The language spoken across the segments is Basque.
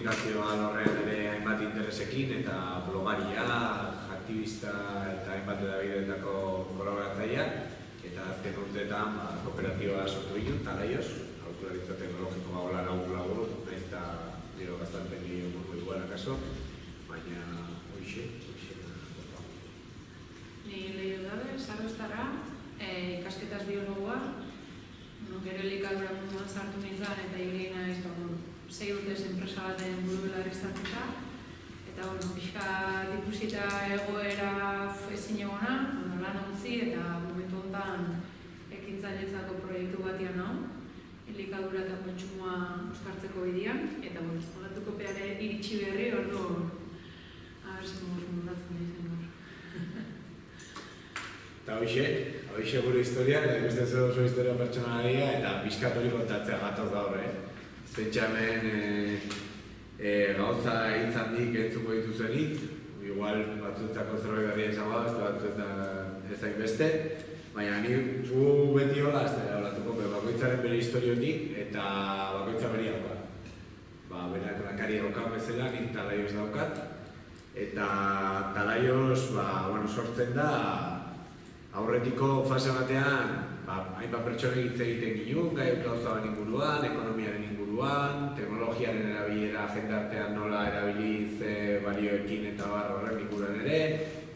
komunikazioa horrean ere hainbat interesekin eta blogaria, aktivista eta hainbat edabideetako kolaboratzailea eta azken urteetan kooperatiba sortu ditu, Talaioz, aholkularitza teknologikoa hola lagur, nahiz eta gero gaztanpegi urko igual akaso, baina hoxe. Ni Leio Dabe, Sarrostara, ikasketaz biologoa, gero elikadura munduan sartu nintzen eta ireina ez 6 urtez enpresa baten buru-belarri sartuta. Eta pixka ikusita egoera ezin egona, lan utzi eta momentu honetan ekintzailetzako proiektu batean hau, elikadura eta kontsumoa uztartzeko bidean, eta olatuko peare iritsi berri, ordu zer mundatzen dizen hor. Eta hoxe gure historia, eta ikusten zer oso historia pertsonalaria eta pixkat hori kontatzea gatoz gaur, Pentsa hemen gauza hitz handik entzuko dituzenik, igual batzuetzako zerbait berria izango da, batzuetan ez hainbeste, baina ni gu beti hola olatuko, bakoitzaren bere historiotik eta bakoitza beri daukat. Berak lakari daukat bezala, nik Talaioz daukat, eta Talaioz sortzen da aurretiko fase batean hainbat pertsonek hitz egiten ginen, gai gauzaren inguruan, ekonomiaren inguruan, teknologiaren erabilera jendartean nola erabiliz balioekin eta horren inguruan ere,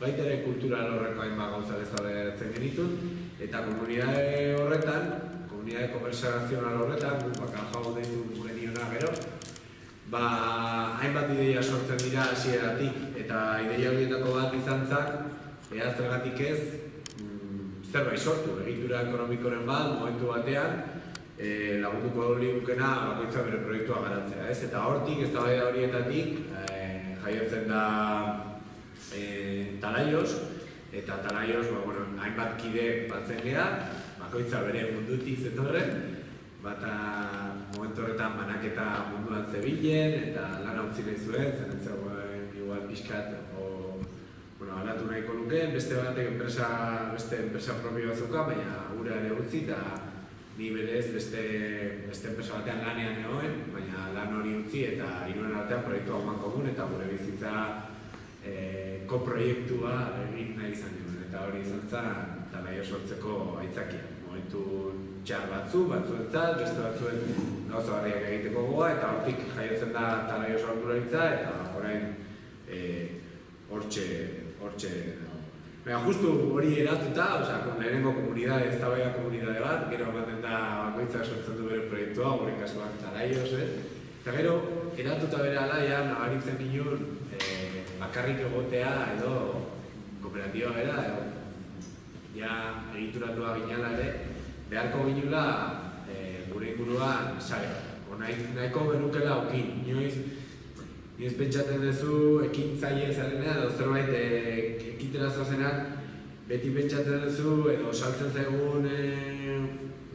baita ere kultural horreko hainbat gauza eztabaidatzen genituen, eta komunidade horretan, komunidade konversazional horretan, bakajau deitu geniona gero, hainbat ideia sortzen dira hasieratik, eta ideia horietako bat izan zen, ea zergatik ez, zerbait sortu, egitura ekonomikoren bat, momentu batean, lagunduko ligukena bakoitza bere proiektua garatzea, ez? Eta hortik, eztabaida horietatik, jaiotzen da Talaioz, eta Talaioz, hainbat kide batzen gea, bakoitza bere mundutik zetorren, bata momentu horretan banaketa munduan zebilen, eta lana utzi nahi zuen, zen zegoen igual pixkat, alatu nahiko nukeen, beste batek beste enpresa propio bat zuka, baina gure ere utzi eta ni berez beste enpresa batean lanean egoen, baina lan hori utzi eta hiruen artean proiektua eman komun eta gure bizitza koproiektua egin nahi izan genuen, eta hori izan zen Talaioz sortzeko aitzakia. Momentu txar batzuentzat, beste batzuen gauza barriak egiteko gogoa, eta hortik jaiotzen da Talaioz aholkularitza eta orain hortxe dago. Justu hori eratuta, lehenengo komunidade, eztabaida komunidade bat, gero ematen da bakoitzak sortzen du bere proiektua, gure kasuak Talaioz, eta gero eratuta bere alaia nabaritzen ginen bakarrik egotea edo kooperatiba bera, ja egituratua ginala ere, beharko ginula gure inguruan sare. Nahiko benukela okin, inoiz pentsatzen duzu ekintzaile zarenean, edo zerbait ekitera zoazenak, beti pentsatzen duzu, edo saltzen zaigun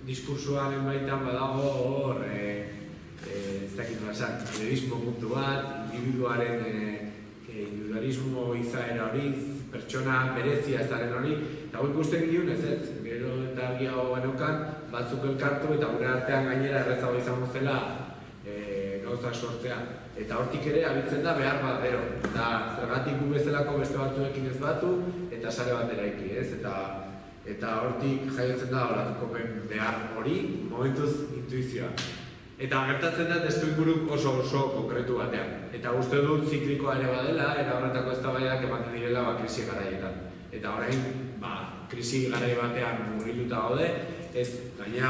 diskursuaren baitan badago hor, ez dakit norazak, individualismo puntu bat, individualismo izaera hori, pertsona berezia ezaren hori, eta hori ikusten ginen ez, gero eta gehiago baneukan, batzuk elkartu eta gure artean gainera errezago izango zela gauzak sortzea. Eta hortik ere abitzen da behar bat gero, eta zergatik gu bezalako beste batzuekin ez batu, eta sare bat eraiki, ez? Eta hortik jaiotzen da horatuko behar hori, momentuz intuizioa. Eta gertatzen da testuinguru oso konkretu batean. Eta uste dut ziklikoa ere badela, era horretako eztabaidak ematen direla krisi garaietan. Eta orain, krisi garai batean murgilduta gaude, ez gaina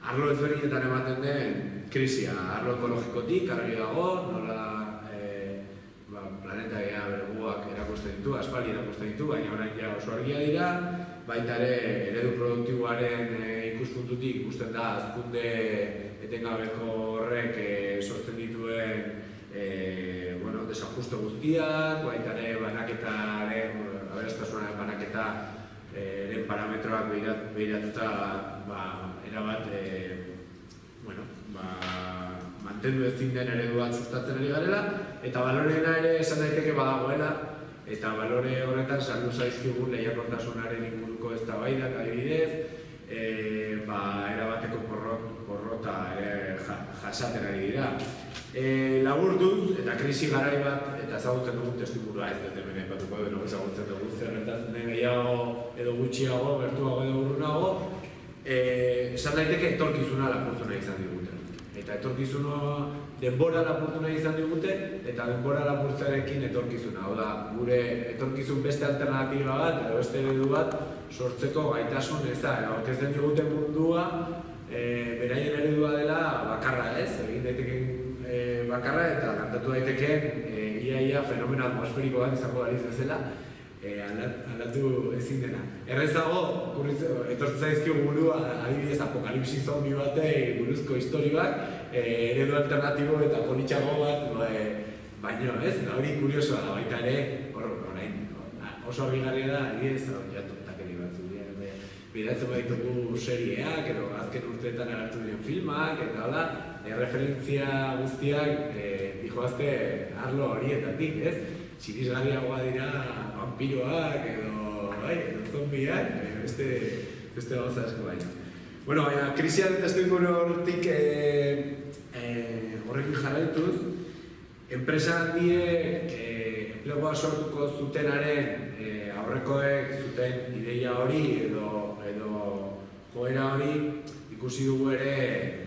arlo ezberdinetan ematen den krisia, arlo ekologikotik, argi dago, nola planeta gea berguak erakusten ditu, aspaldi erakusten ditu, baina orain ja oso argia dira, baita ere eredu produktiboaren ikuspuntutik ikusten da hazkunde etengabeko horrek sortzen dituen desajuste guztiak, baita ere banaketaren, aberastasunaren banaketaren parametroak behiratuta erabat mantendu ezin den eredu bat sustatzen ari garela, eta baloreena ere esan daiteke badagoela, eta balore horretan saldu zaizkigun lehiakortasunaren inguruko eztabaidak adibidez, erabateko porrota ere pasaten ari dira. Laburtuz, eta krisi garai bat, eta ezagutzen dugun testuingurua ez dut hemen aipatuko edo ezagutzen dugu zerretatzen den gehiago edo gutxiago, gertuago edo urrunago, esan daiteke etorkizuna lapurtu nahi izan digute. Eta etorkizuna denbora lapurtu nahi izan digute, eta denbora lapurtzarekin etorkizuna. Hau da, gure etorkizun beste alternatiba bat, edo beste eredu bat, sortzeko gaitasun eza. Aurkezten diguten mundua, beraien eredua dela bakarra ez, egin daiteken bakarra eta kantatu daitekeen ia fenomeno atmosferiko bat izango baliz bezala, aldatu ezin dena. Errezago, etortzen zaizkio burua, adibidez apokalipsi zombi batei buruzko istorioak, eredu alternatibo eta politxago bat, baino ez, da hori kuriosoa da, baita ere, orain, oso argigarria da, adibidez, tontakeri batzu dira, bidatzen baditugu serieak, edo azken urteetan agertu diren filmak, eta da, referentzia guztiak dijoazte arlo horietatik, ez? Sinisgarriagoa dira vampiroak edo zombiak, beste gauza asko baina. Bueno, baina, krisiaren testuinguru hortik horrekin jarraituz, enpresa handiek enplegua sortuko zutenaren aurrekoek zuten ideia hori edo joera hori ikusi dugu ere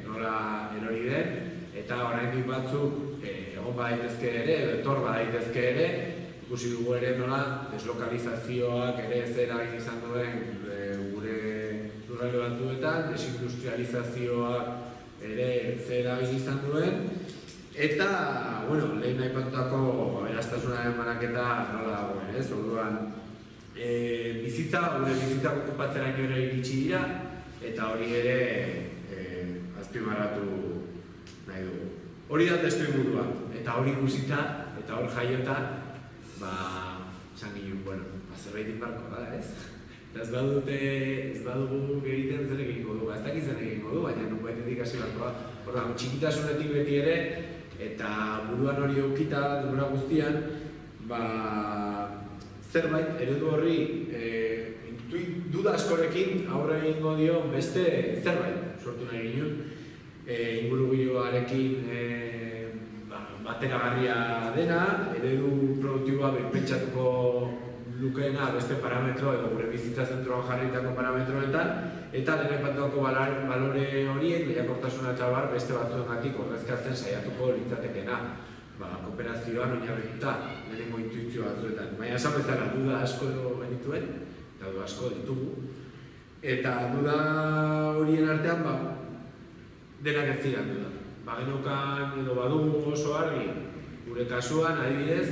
nola erori den, eta oraindik batzuk egon badaitezke ere, edo etor badaitezke ere, ikusi dugu ere nola deslokalizazioak ere zer eragin izan duen gure lurralde batzuetan, desindustrializazioak ere zer eragin izan duen, eta, bueno, lehen aipatutako aberastasunaren banaketa nola dagoen, ez? Orduan, gure bizitza okupatzeraino ere iritsi dira, eta hori ere azpimarratu nahi dugu. Hori da testuingurua, eta hori ikusita, eta hor jaiota, esan ginen, zerbait inbarko da, ez? Eta ez badugu egiten zer egingo du, ez dakit zer egingo du, baina nunbaitetik hasi barkoa. Horra, txikitasunetik beti ere, eta buruan hori eukita denbora guztian, zerbait, eredu horri, duda askorekin aurre egingo dio beste zerbait sortu nahi ginen. Ingurugiroarekin bateragarria dena, eredu produktiboa pentsatuko lukeena beste parametro edo gure bizitza zentroan jarritako parametroetan, eta lehen aipatuko balore horiek lehiakortasuna eta beste batzuengatik ordezkatzen saiatuko litzatekeena. Kooperazioan oinarrituta, lehenengo intuizio batzuetan. Baina esan bezala duda asko genituen, eta duda asko ditugu. Eta duda horien artean, denak ez ziren duda. Geneukan edo badugu oso argi, gure kasuan, adibidez,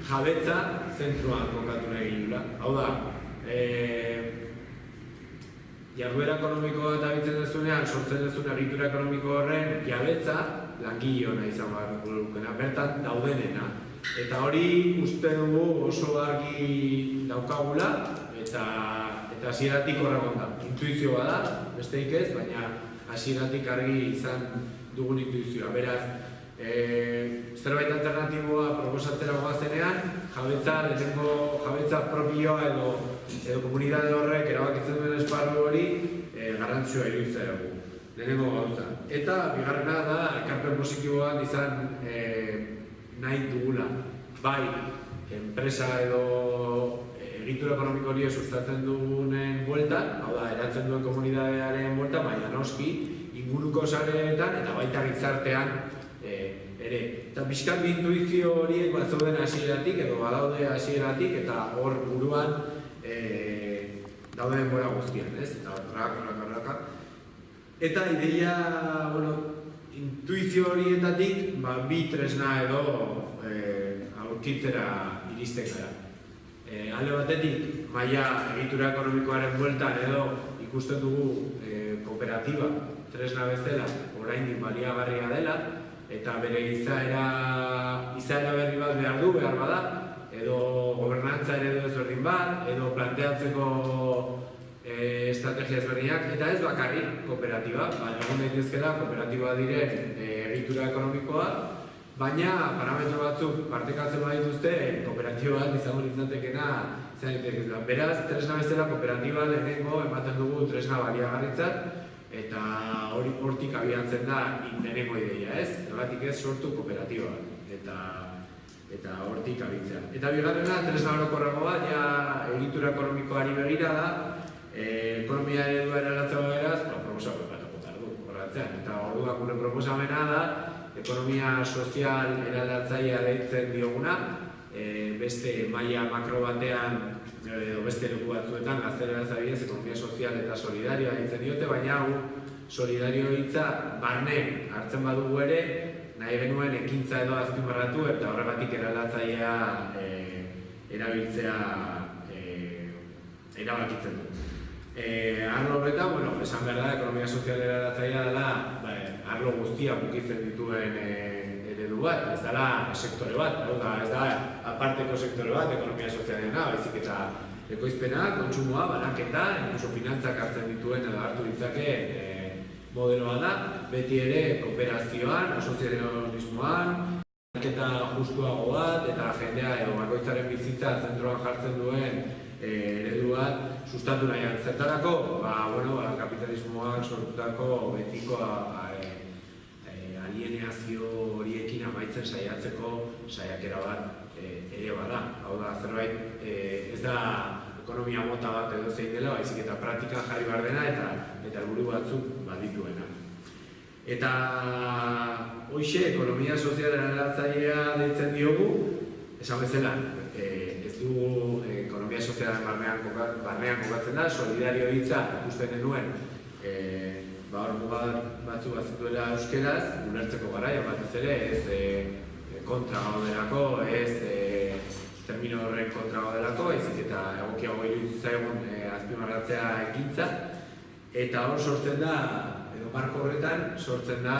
jabetza zentroan kokatu nahi ginula. Hau da, jarduera ekonomiko bat abitzen dezunean, sortzen dezun egitura ekonomiko horren jabetza, langile hona izan behar lukena, bertan daudenena. Eta hori uste dugu oso argi daukagula, eta hasieratik horregon da. Intuizioa da, besteik ez, baina hasieratik argi izan dugun intuizioa. Beraz, zerbait alternatiboa proposatzera goazenean, jabetza propioa edo komunitate horrek erabakitzen duen esparru hori garrantzioa iruditzea dugu. Lehenengo gauza. Eta, bigarrena da, ekarpen positiboan izan nahi dugula. Bai, enpresa edo egitura ekonomiko hori sustatzen dugunen bueltan, hau da, eratzen duen komunitatearen bueltan, baina noski, inguruko sareetan eta baita gizartean ere. Eta pixkat intuizio horiek bat zauden hasieratik edo badaude hasieratik eta hor buruan daude denbora guztian, ez? Eta raka. Eta ideia, intuizio horietatik bi tresna edo aurkitzera iristen gara. Alde batetik, maila egitura ekonomikoaren bueltan edo ikusten dugu kooperatiba tresna bezala oraindik baliagarria dela eta bere izaera berri bat behar bada edo gobernantza eredu ezberdin bat edo planteatzeko estrategia ezberdinak eta ez bakarrik kooperatiba, egon daitezkela kooperatiba diren egitura ekonomikoa, baina parametro batzuk partekatzen badituzte kooperatiba bat izango litzatekeena izan daitekeela. Beraz, tresna bezala kooperatiba lehenengo ematen dugu tresna baliagarritzat Eta hortik abiatzen da lehenengo ideia, ez? Horregatik ez sortu kooperatiba eta hortik abitzea. Eta bigarrena, tresna orokorrago bat, ja egitura ekonomikoari begira da, ekonomia eredua eraldatzea beraz, proposamen bat du horretzean. Eta orduan gure proposamena da, ekonomia sozial eraldatzailea deitzen dioguna, beste maila makro batean edo beste leku batzuetan gazteleraz adibidez ekonomia sozial eta solidarioa deitzen diote, baina hau solidario hitza barne hartzen badugu ere, nahi genuen ekintza edo azpimarratu eta horregatik eraldatzailea erabiltzea erabakitzen du. Arlo horretan, esan behar da, ekonomia sozial eraldatzailea dela arlo guztia bukitzen dituen eredu bat, ez dela sektore bat, ez da aparteko sektore bat ekonomia sozialena, baizik eta ekoizpena, kontsumoa, banaketa, inkluso finantzak hartzen dituen edo hartu ditzake modeloa da, beti ere kooperazioan, asoziazionismoan, banaketa justuago bat eta jendea edo bakoitzaren bizitza zentroan jartzen duen eredu bat sustatu nahian. Zertarako, kapitalismoak sortutako betiko alieneazio horiekin amaitzen saiatzeko saiakera bat ere bada. Hau da, zerbait ez da ekonomia mota bat edo zein dela, baizik eta praktikan jarri behar dena eta helburu batzuk badituena. Eta hoxe, ekonomia sozial eraldatzailea deitzen diogu, esan bezala, ez dugu ekonomia sozialaren barnean kokatzen da, solidario hitza ikusten genuen hor batzuk bazituela euskeraz, ulertzeko garaian batez ere, ez kontra gaudelako, ez termino horren kontra gaudelako, ezik eta egokiago iruditzen zaigun azpimarratzea ekintza, eta hor sortzen da, edo marko horretan sortzen da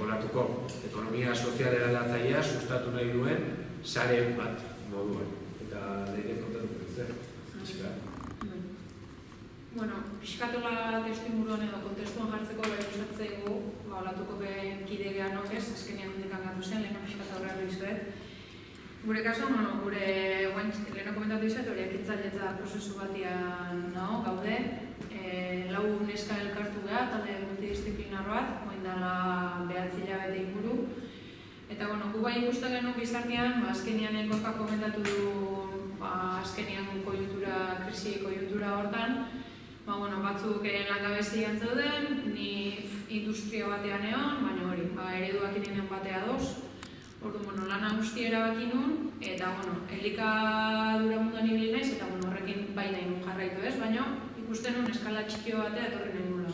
olatuko ekonomia sozial eraldatzailea sustatu nahi duen sare bat moduan. Eta leire kontatuko zer, pixka. Pixkatola testu inguruan edo kontestuan jartzeko gustatzaigu, olatuko kide gehan ez, azkenean hundekan gatu zen, leheno pixkata horrean dizuet. Gure kasuan, gure leheno komentatu dizuet, hori ekintzailetza prozesu batian gaude. Lau neska elkartu geha, talde multidisziplinar bat, oin dela 9 hilabete inguru. Eta, gu bai ikusten genuen bizartean, azkenean konka komentatu du azkenean krisi konjunktura hortan, batzuk langabezian zeuden, ni industria batean egon, baina hori, ereduak irenean batea doz. Orduan, lana guzti erabaki nun, eta, elikadura munduan ibili naiz, eta horrekin bai nahi nun jarraitu ez, baina ikusten nun eskala txikio batea etorri nahi nula.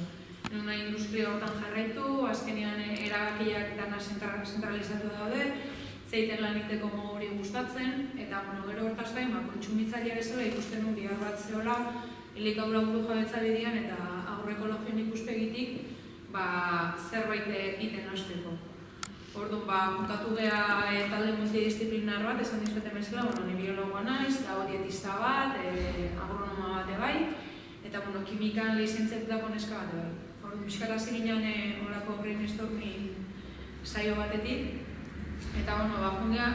Nuna industria hortan jarraitu, azkenean erabakiak dana zentralizatu daude, zeiten lan egiteko modu hori gustatzen, eta gero hortaz gain, kontsumitzaile bezala ikusten nun bihar bat zehola, elikadura buru jabetza bidean eta aurre ekologien ikuspegitik zerbait egiten hasteko. Orduan, juntatu geha talde multidisziplinar bat, esan dizueten bezala, ni biologoa naiz, dago dietista bat, agronoma bat bai, eta kimikan lizentziatutako neska bat bai. Orduan, pixkara ziginan horako brainstorming saio batetik, eta jungea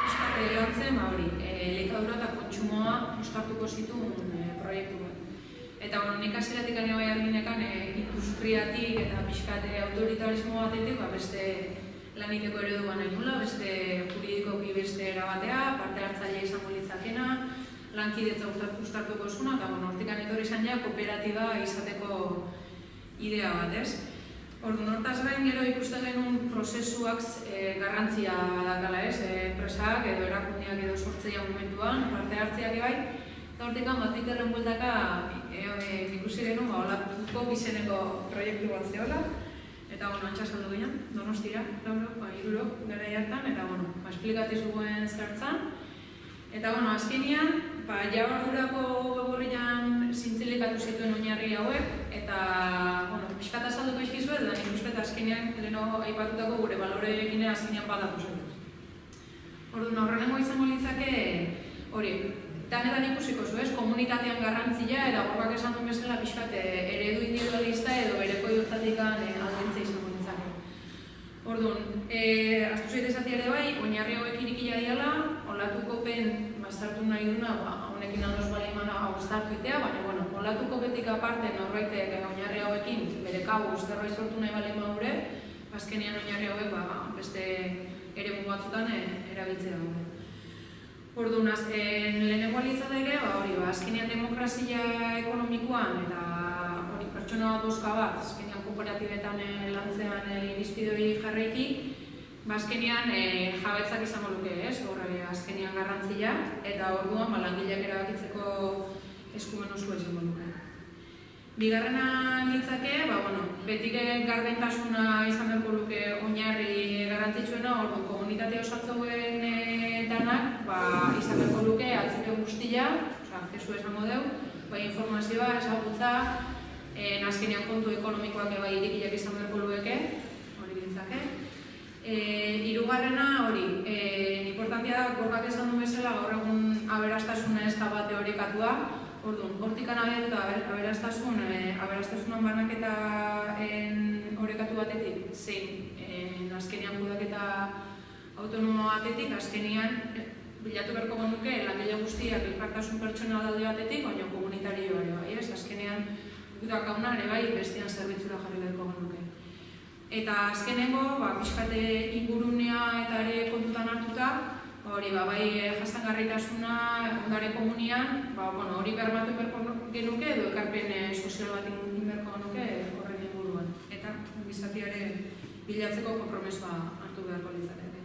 pixkate lantzen, elikadura eta kontsumoa ustartuko zituen proiektu bat. Eta nik hasieratik bai arginekan industriatik eta pixkate autoritarismo batetik beste laniteko eredua nahi nula, beste juridikoki beste erabatea, parte hartzailea izango litzakena, lankidetza ustartuko zuna, eta hortikan etorri izan kooperatiba izateko idea bat, ez? Orduan, hortaz gain gero ikusten genuen prozesuak garrantzia dakala, ez? Enpresak edo erakundeak edo sortzeia momentuan, parte hartzeak bai, eta hortikan batik erren bueltaka ikusi genuen olatuko izeneko proiektu bat zehola, eta antxa saldu ginen, Donostira, iruro garai hartan, eta esplikati zuen zertzan. Eta azkenean, jabardurako web zintzilikatu zituen oinarri hauek, eta pixkata salduko izkizuet, eta nik uste azkenean leheno aipatutako gure baloreekin azkenean badatu zen. Orduan, horrenengo izango litzake hori, danetan ikusiko zuez, komunitatean garrantzia eta gorkak esan duen bezala pixkat eredu individualista edo bereko jortatikan aldentza izango ditzake. Orduan, aztu zaite zati ere bai, oinarri hauekin ikila diala, olatuko pen bazartu nahi duna, honekin aldoz bali mana hau zartu itea, baina olatuko betik aparte norbaitek oinarri hauekin bere kabuz zerbait sortu nahi baldin badure, azkenean oinarri hauek beste eremu batzutan erabiltzea daude. Orduan, lehenengo litzateke, azkenean demokrazia ekonomikoan eta pertsona dozka bat, azkenean kooperatibetan lantzean irizpide hori jarraiki, azkenean jabetzak izango luke, azkenean garrantzia, eta orduan langileak erabakitzeko eskumen osoa izango luke. Bigarrena litzake, betik gardentasuna izan beharko luke oinarri garrantzitsuena, orduan komunitate osatzen danak izan beharko luke atzipen guztia, jesu esango dugu, informazioa, ezagutza, azkenean kontu ekonomikoak irikiak izan beharko luke, hori litzake. Hirugarrena hori, importantia da, gorkak esan du bezala, gaur egun aberastasuna ez da bat teorikatua, orduan, hortikan abiatuta aberastasunan banaketa orekatu batetik, zein azkenean kudaketa autonomo batetik, azkenean bilatu beharko genuke langile guztiak elkartasun pertsonal alde batetik, baina komunitarioa ere bai, azkenean gudakauna ere bai bestean zerbitzura jarri beharko genuke. Eta azkenengo, pixkate ingurunea eta ere kontutan hartuta, hori bai jasangarritasuna ondare komunian, hori bermatu beharko genuke edo ekarpen sozial bat egin beharko genuke horren inguruan. Eta gizatiare bilatzeko konpromisoa hartu beharko litzateke.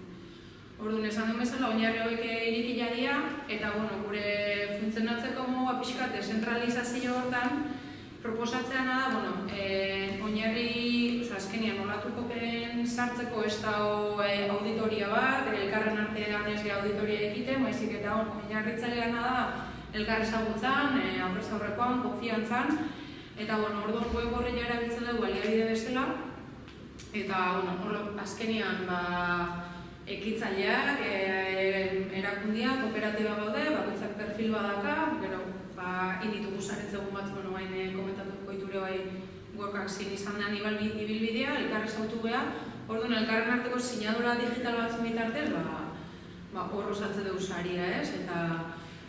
Orduan, esan duen bezala, oinarri hauek irikia dira, eta gure funtzionatzeko moga pixkat dezentralizazio hortan, proposatzeana da, oinarri, azkenean olatukopen sartzeko ez da auditoria bat, elkarren artean ez auditoria egiten, baizik eta oinarritzaileana da elkar ezagutzan, aurrez aurrekoan, konfiantzan, eta orduan web horreia erabiltzen dugu baliabide bezala, eta azkenean ekitzaileak, erakundia, kooperatiba gaude, bakoitzak perfil badaka, gero inditugu saretzegun batzu, baina komentatuko iture bai gorkak zin izan da ibilbidea, elkarri zautu beha, orduan elkarren arteko sinadura digital batzun bitartez, hor osatze dugu saria, eta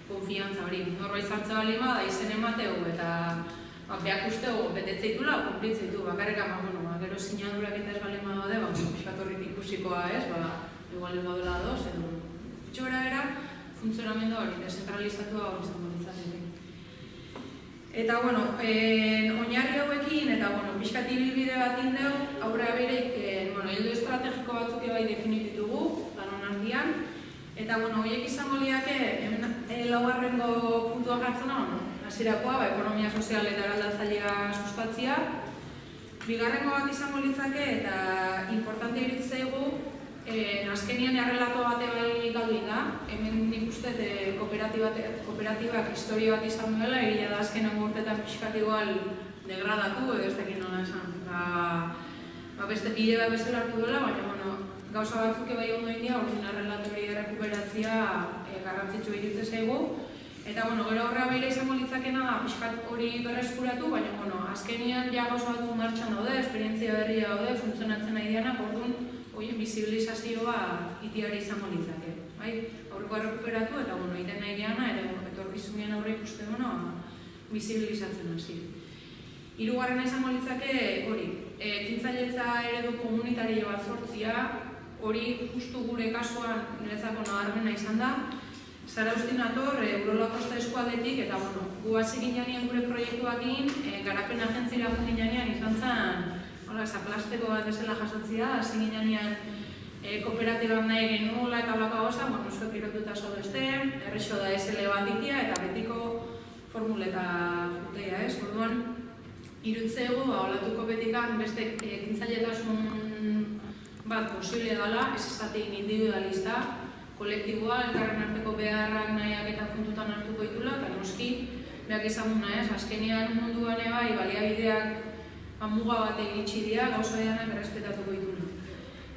konfiantza hori. Norbait zartze bali da izen emateu, eta behak usteo betetzeitula, konplitzeitu, bakarrik gero sinadurak eta ez bali daude, piskatorrik ikusikoa, igual lego dela doz, edo bitxora era, funtzionamendu hori, dezentralizatua hori izango ditzateke. Eta, oinarri hauekin, eta, pixkat ibilbide bat indeu, aurrera bereik, hildo estrategiko batzuk bai definititugu, lanon artean, eta, horiek izango liake, laugarrengo puntua jartzen da, hasirakoa, ekonomia sozial eta eraldatzailea sustatzia, bigarrengo bat izango litzake, eta importante iritzaigu, azkenian errelato bate bai galduin da, hemen nik uste kooperatibak historia bat izan duela, egia da azkenan urtetan pixkat igual degradatu, edo ez dakit nola esan. Beste bide bat bezala hartu duela, baina gauza batzuk bai ondo india, orduan errelato hori errekuperatzia garrantzitsu egitze zaigu. Eta gero horrea behira izango litzakena da pixkat hori berreskuratu, baina azkenian ja gauza batzuk martxan daude, esperientzia berria daude, funtzionatzen nahi dianak, orduan horien bizibilizazioa itiari izango litzake. Aurrekoa rekuperatu eta iten nahi diana, etorkizunean aurre ikuste bizibilizatzen hasi. Hirugarrena izango litzake hori, ekintzailetza eredu komunitario bat sortzia, hori justu gure kasuan niretzako nabarmena izan da. Zaraustin ator, Eurolakosta eskualdetik, eta gu hasi ginean gure proiektuakin, garapen agentzira ginean izan zen, zaplasteko bat bezala jasotzia, hasi ginean kooperatibak nahi genula eta blaka goza, zuek irotuta zaudezte, errexo da SL bat ditia eta betiko formuleta jutea, orduan, irutzegu, olatuko betikan beste ekintzailetasun bat posible dela, ez izatik individualista, kolektiboa, elkarren arteko beharrak nahiak eta puntutan hartuko ditula, eta noski, behak izan azkenean munduan bai, baliabideak muga bat egitsi dira, gauza edanak errespetatuko dituna.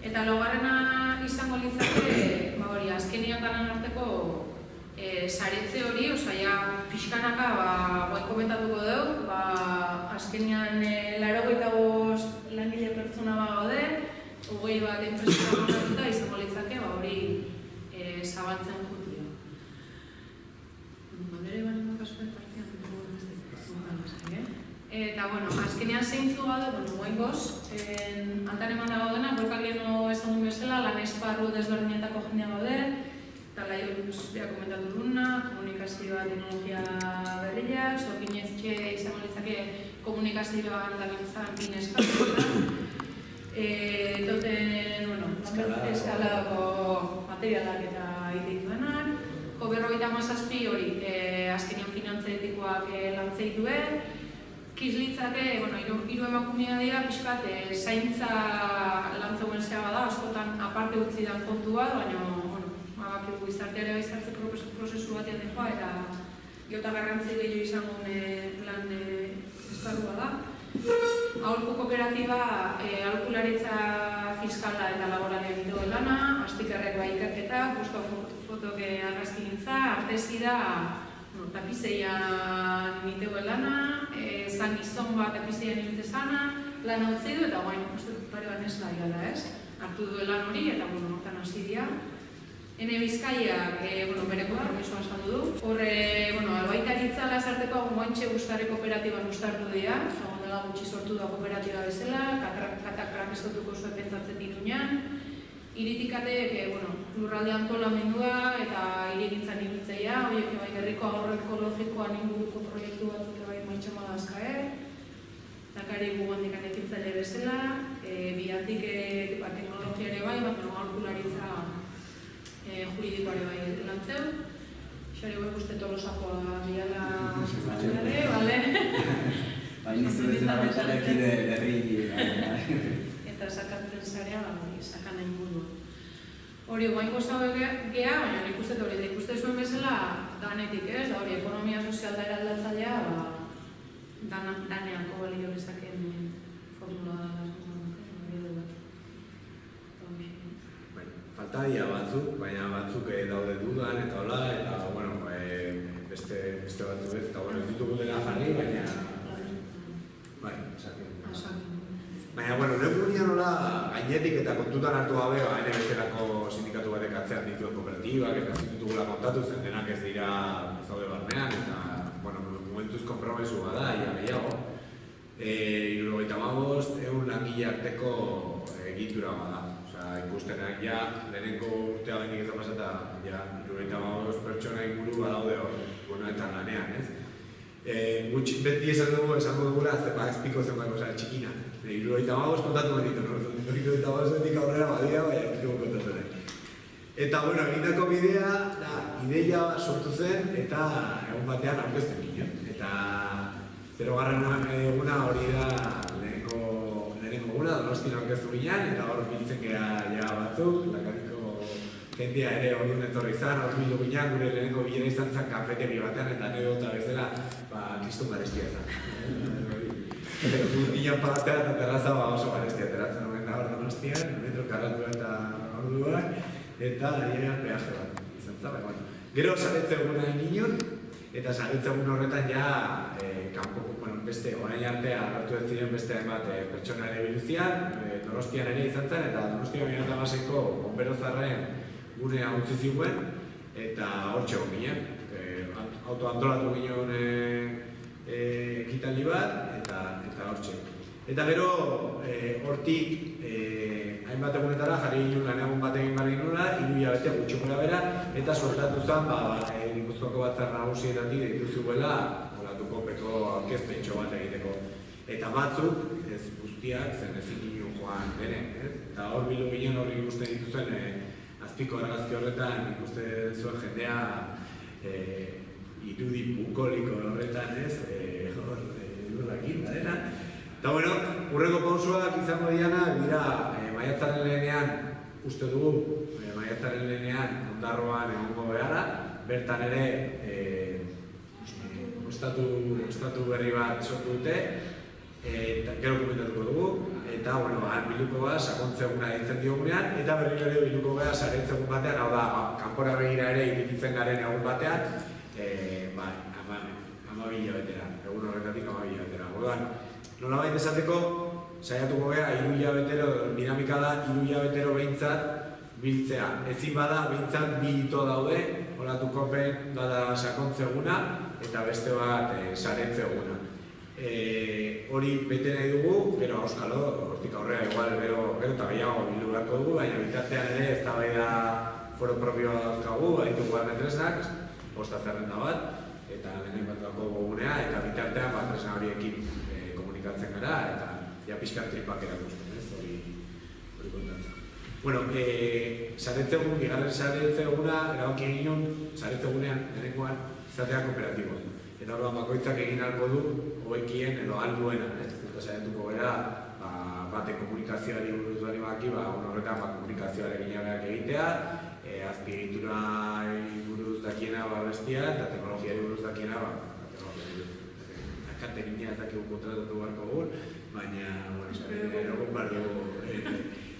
Eta laugarrena izango litzake, azkenean danan arteko saretze hori, pixkanaka komentatuko dugu, azkenean 85 langile pertsona gaude, 20 bat enpresa kontatuta izango litzake, hori zabaltzen jutia. Bandere bali makasuen partean, Eta, bueno, azkenean zeintzu gaude, guaingoz, antan eman da gaudena, borkak leheno esan duen bezala, lan esparru desberdinetako jendea gaude, eta laioluz beha komentatu duna, komunikazioa, teknologia berriak, zorginetxe izango litzake komunikazioa handalentzan ineskatuetan. Toten, bueno, eskaladako materialak eta iteik duenak. Berrogeita hamazazpi hori, azkenean finantzetikoak lantzei duen. Kizlitzake, hiru emakumea dira, pixkat, zaintza lantzeuen zea bada, askotan aparte utzi dan kontua, baina, bakigu izarteare baizartze prozesu batean dejoa, eta geota garrantzi gehiago izango lan esparrua da. Aholku kooperatiba, aholkularitza fiskala eta laboralea egiteko lana, astikerrek bai ikerketak, gusto fotoke argazki gintza, artesi da, tapizeian nitego lana, zan gizon bat tapizeian nitezana, lan hau du eta guain, pare bat nesla dira, ez? Artu duen lan hori eta, hortan hasi dira. Hene Bizkaiak, bere konpromisoa saldu du. Horre, albaitaritza lasarteko guantxe guztare kooperatiban guztartu dira, dela gutxi sortu da kooperatiba bezala, katak krameskotuko zuen pentsatzen dirunean. Iritikatek, lurralde antolamendua eta hirigintzan ibiltzeia, horiek bai herriko ahorro ekologikoan inguruko proiektu batzuk bai maitxama dazkae. Dakari gugandikan ekintzaile bezala, biatik teknologia ere bai, aholkularitza juridikoare bai lantzeu. Xare guek uste tolosakoa diala ere, bale? Baina zuzena baitarekide berri. Eta sakantzen zarea, sakan nahi buru. Hori, guainko zabe geha, baina nik uste hori, da ikuste zuen bezala danetik ez, da hori, ekonomia sozial da eraldatzailea, daneako balio bezaken formula falta dira batzuk, baina batzuk daude dudan eta hola, eta, beste batzuk ez, eta, ez ditugu dela jarri, baina... Baina, neurria nola gainetik eta kontutan hartu gabe, haine bezalako sindikatu batek atzean dituen kooperatibak eta zinutugula kontatu zen denak ez dira ez daude barnean eta, momentuz konpromesua da, ia gehiago. 75 langile arteko egitura bada. Ikustenak ja, lehenengo urtea gainik ez da pasata, ja, 75 pertsona inguru badaude hor, eta lanean, ez? Beti esango dugula, azpiko zenbako txikina. 75 kontatu betitu, 75 aurrera badia, baina ez ditugu kontatu nahi. Eta, egindako bidea, ideia sortu zen, eta egun batean aurkezten ginen. Eta 0. eguna hori da lehenengo eguna, Donostian aurkeztu ginen, eta hor biltzen geha batzuk, lakariko jendia ere hori honetorri izan, hor bildu ginen, gure lehenengo bilera izan zen kafetegi batean, eta anedota bezala, kristun garestia izan. Gurtian pagatzea eta terraza oso garestia ateratzen honen da hor Donostian, metro karratua eta orduak, eta peaje bat izan zaba. Gero saretze eguna ginen, eta saretze egun horretan ja, beste orain artea hartu ez ziren beste hainbat pertsona ere biluzian, Donostian ere izan zen, eta Donostian 2008ko bonberozarren gunea utzi ziguen, eta hortxe egon ginen. Autoantolatu ginen ekitaldi bat, eta hortxe. Eta gero, hortik hainbat egunetara jarri ginen laneagun bat egin behar ginula, 3 hilabete gutxi gora bera, eta suertatu zen, Gipuzkoako batzar nagusietatik deitu ziguela, kopeko aurkezpentxo bat egiteko. Eta batzuk, ez guztiak, zen ezin ginen joan beren, eta hor bilu ginen hori ikusten dituzuen azpiko argazki horretan ikusten zuen jendea irudi bukoliko horretan, ez, hor, lurrakin, badena. Eta, hurrengo pausuak izango dira, maiatzaren lehenean, uste dugu, maiatzaren lehenean, Ondarroan egongo beharra, bertan ere, estatu berri bat sortu dute, gero komentatuko dugu, eta, biluko gara sakontze eguna ditzen diogunean, eta berri ere biluko gara saretze egun batean, hau da, kanpora begira ere irikitzen garen egun batean, 12 hilabetera, egun horretatik 12 hilabetera. Orduan, nolabait esateko, saiatuko gara, 3 hilabetero, dinamika da, 3 hilabetero behintzat biltzea. Ezin bada, behintzat 2 hito daude, olatu kopen, da sakontze eguna, eta beste bat saretze eguna. hori bete nahi dugu, gero auskalo, hortik aurrera igual, gero eta gehiago bildu beharko dugu, baina bitartean ere eztabaida foro propioa dauzkagu, baditugu barne tresnak, posta zerrenda bat, eta lehen batuako gogunea, eta bitartean tresna horiekin komunikatzen gara, eta ja pixkat tripak erakusten, ez, hori kontatzen. Bueno, saretzegun, bigarren saretzeguna, erabaki ginen, saretzegunean, lehenengoan, izatea kooperatiboa. Eta orduan bakoitzak egin ahalko du, hobekien edo alduena, ez? Eta saiatuko gara, bate komunikazioari buruz bari baki, horretan komunikazioarekin jagarak egitea, azpiegitura buruz dakiena bestia, eta teknologiari buruz dakiena, katerina ez dakigu kontratatu beharko gur, baina, erogun behar dugu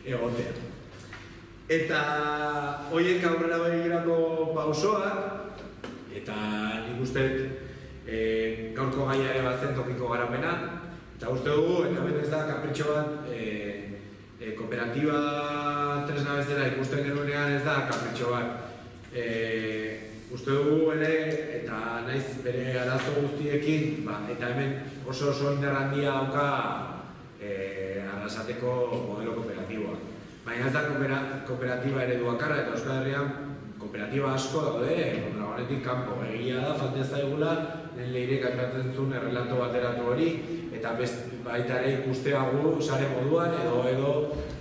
egotea. Eta horiek aurrera begirako pausoak, eta nik uste gaurko gaia ere bat zen tokiko garapena, eta uste dugu, eta hemen ez da kapritxo bat, kooperatiba tresna bezala ikusten genuenean ez da kapritxo bat. Uste dugu ere, eta naiz bere arazo guztiekin, eta hemen oso indar handia dauka arrasateko modelo kooperatiboa. Baina ez da kooperatiba eredu bakarra, eta Euskal Herrian kooperatiba asko daude, kontragonetik kanpo. Egia da, falta ez daigula, lehen leirek aipatzen zuen errelato bateratu hori, eta baita ere ikustea gu sare moduan, edo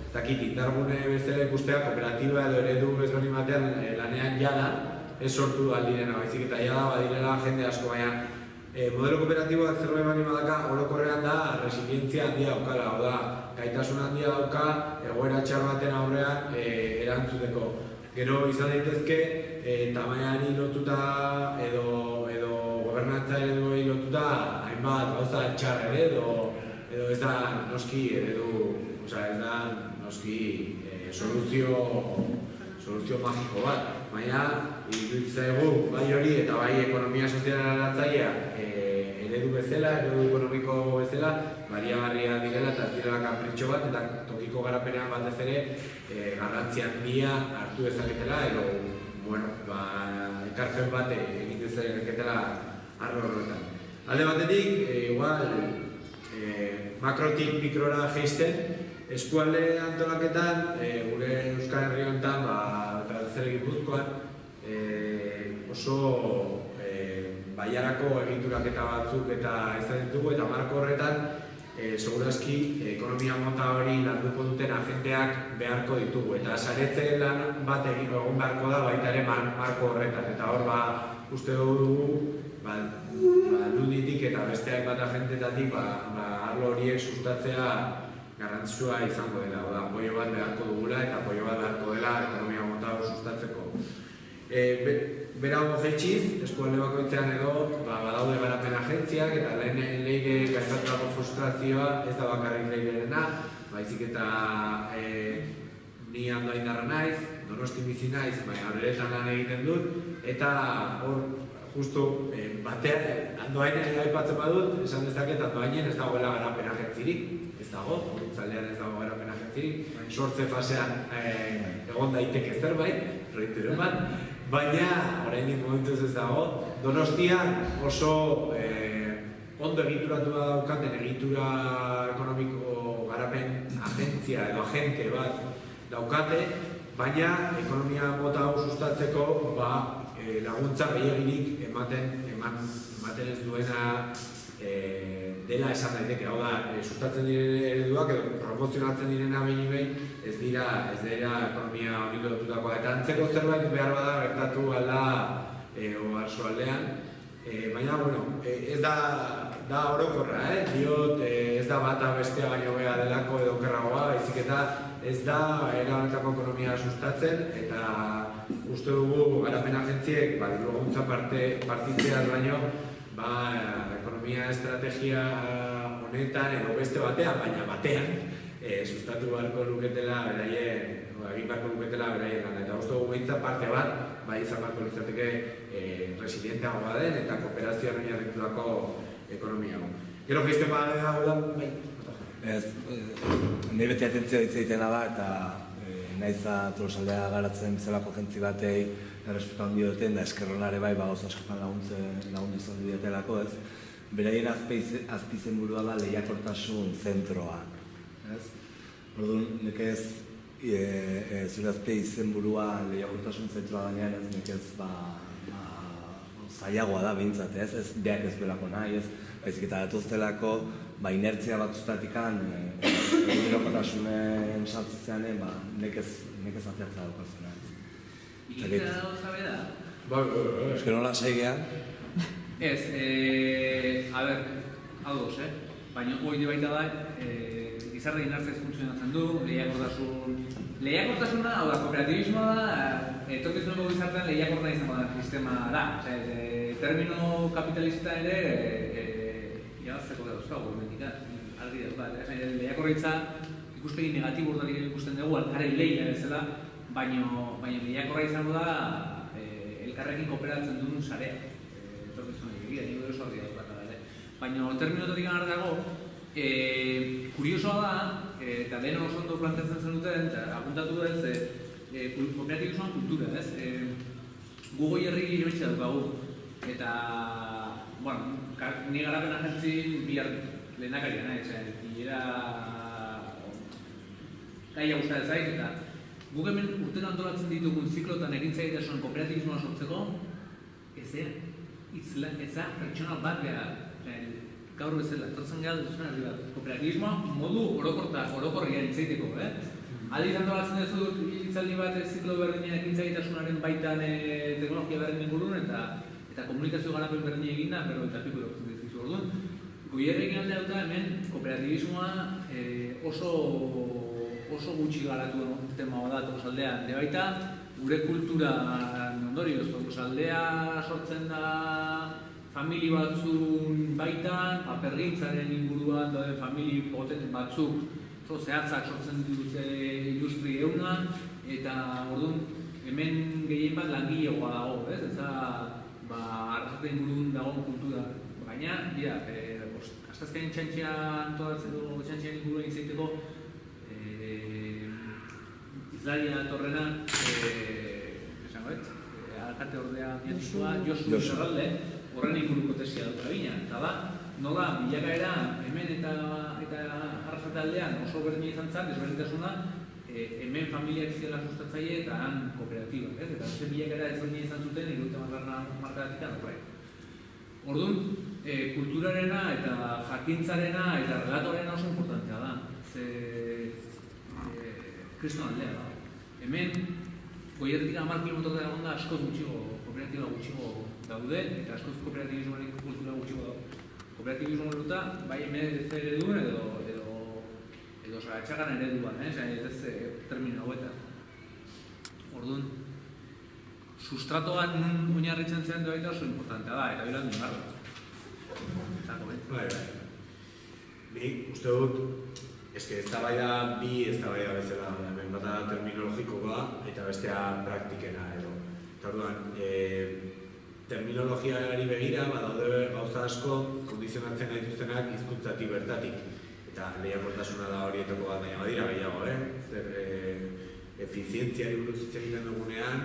ez dakit, indargune bezala ikustea kooperatiba edo eredu bezberdin batean lanean jada, ez sortu aldirena, baizik eta jada badirela jende asko, baina modelo kooperatiboak zerbait bani badaka, orokorrean da resilientzia handia daukala, hau da, gaitasun handia dauka, egoera txar baten aurrean erantzuteko. Gero izan daitezke, tamaiari lotuta edo gobernantza ereduei lotuta hainbat gauza txar ere edo ez da noski eredu, ez da noski soluzio magiko bat. Baina, iruditzen zaigu, bai hori eta bai ekonomia soziala eratzailea eredu bezala, eredu ekonomiko bezala, baliagarria direla eta ez direla kapritxo bat, eta tokiko garapenean batez ere garrantzi handia hartu dezaketela, edo, ekarpen bat egin dezaketela arlo horretan. Alde batetik, igual, makrotik mikrora jeisten, eskualde antolaketan, gure Euskal Herri honetan, zer Gipuzkoan, oso baiarako egituraketa batzuk eta izan ditugu, eta marko horretan, segurazki, ekonomia mota hori landuko duten agenteak beharko ditugu, eta saretze lan bat egon beharko da baita ere marko horretan, eta hor uste dugu, lunditik eta besteak bat agentetatik arlo horiek sustatzea garrantzitsua izango dela, apoio bat beharko dugula eta apoio bat beharko dela ekonomia mota hori sustatzeko. Berago jaitxiz, eskualde bakoitzean edo badaude garapen agentziak eta lehen leire gaizatutako frustrazioa ez da bakarrik leirerena, baizik eta ni ando indarra naiz, Donosti bizi naiz, baina horretan lan egiten dut, eta hor justu batean, andoainen aipatzen badut, esan dezaket andoainen ez dagoela garapen agentzirik, ez dago, urtzaldean ez dago garapen agentzirik, sortze fasean egon daiteke zerbait, proiekturen bat, baina oraindik momentuz ez dago, Donostian oso ondo egituratua daukaten egitura ekonomiko garapen agentzia edo agente bat daukate, baina ekonomia mota hau sustatzeko laguntza gehiegirik ematen ez duena dela esan daiteke. Hau da, sustatzen diren ereduak edo promozionatzen direna behin ez dira ekonomia hori lotutakoa. Eta antzeko zerbait behar bada gertatu alda oarsoaldean. Baina, ez da orokorra, diot ez da bata bestea baino bea delako edo okerragoa, baizik eta ez da erabateko ekonomia sustatzen, eta uste dugu garapen agentziek diru-laguntza partitzeaz baino ekonomia estrategia honetan edo beste batean, baina batean sustatu beharko luketela beraien, egin beharko luketela beraien lana, eta uste dugu behintzat parte bat izan beharko litzateke resilienteagoa den eta kooperazioan oinarritutako ekonomia hau. Gero jaisten badea hau da, Nahi beti atentzioa hitz egitena da, eta nahiza Tolosaldea garatzen bezalako jentzi batei errespetu handi duten, da eskerronare bai gauza askotan lagundu izan dietelako, ez? beraien azpizenburua da lehiakortasun zentroa. Orduan, nekez zure azpizenburua lehiakortasun zentroa gainean ez nekez zailagoa da behintzat, ez beak ez duelako nahi, baizik eta datuztelako inertzia batzutatikan lehiakotasunen sartzitzean nekez atertza daukazuna. Ikitzea dago zabe da? Ez que nola saigean? Ez, a ber, ados, baina hori baita da, gizarte inertzez funtzionatzen du, lehiakortasuna, hau da, kooperatibismoa da, etorkizuneko gizartean lehiakorta izango da sistema da. Termino kapitalista ere, irabazteko da dauzkagu, argi da, lehiakorritza ikuspegi negatibo urdarik ikusten dugu, alkaren lehia bezala, baina lehiakorra izango da elkarrekin kooperatzen duen sarea. Etorkizunak egia, nire oso argi dauz bat da. Baina terminotatik dago, kuriosoa da, eta lehen oso ondo planteatzen zen duten, eta apuntatu ez, kooperatibismoan kultura, ez? Gu goi herri irbitxe daukagu, eta, bueno, ni garapen agentzin bihar lehendakaria nahi, bilera gaia guztara zait, eta guk hemen urtero antolatzen ditugun ziklotan egintzaitasun kooperatibismoa sortzeko, ez da pertsonal bat behar, gaur bezala, etortzen gara duzuna herri bat. Kooperatibismoa modu orokorrian itzaiteko, Aldiz antolatzen duzu hitzaldi bat ziklo berdinen ekintzagitasunaren baitan teknologia berdinen ingurun eta komunikazio garapen berdinen eginda, pero eta piko erotzen dizkizu orduan. Goierrekin alde dauta hemen kooperatibismoa oso gutxi garatu tema da Tolosaldean. De baita, gure kultura ondorioz, Tolosaldea sortzen da famili batzun baitan, papergintzaren inguruan dauden famili potenten batzuk zehatzak sortzen dituzte industri euna, eta orduan hemen gehien bat langilegoa dago, ez? Eta arrazate ingurun dagoen kultura. Baina, astazkain txantxean antolatzeko, txantxean inguruen izaiteko izlaria datorrena, esango ez? Alkate ordea miatikoa, Josu Zerralde, horren inguruko tesia dut bina, eta da, nola, bilakaera hemen eta arrasate aldean oso berdina izan zen, desberdintasuna, hemen familiak zirela sustatzaile eta han kooperatiba, ez? Eta zen bilakaera ezberdina izan zuten, 70 markadatik bai. Orduan, kulturarena eta jakintzarena eta relatorena oso importantea da. Kriston aldea da. Hemen, goierretik 10 kilometroa egon da askoz gutxigo, kooperatiba gutxigo daude, eta askoz kooperatibismoaren kultura gutxigo daude. Kooperatibismo eruta, bai hemen zer ereduen edo atxagan ereduan, ez termino hauetan. Orduan, sustratoan nun oinarritzen zen baita oso importantea da, eta bilan duen barra. Bai. Nik uste dut, eztabaida bi eztabaida bezala, hemen bata terminologikoa eta bestea praktikena edo. Eta orduan, terminologiari begira, badaude gauza asko kondizionatzen gaituztenak hizkuntzatik bertatik. Eta lehiakortasuna da horietako bat, baina badira gehiago, zer efizientziari buruz hitz egiten dugunean,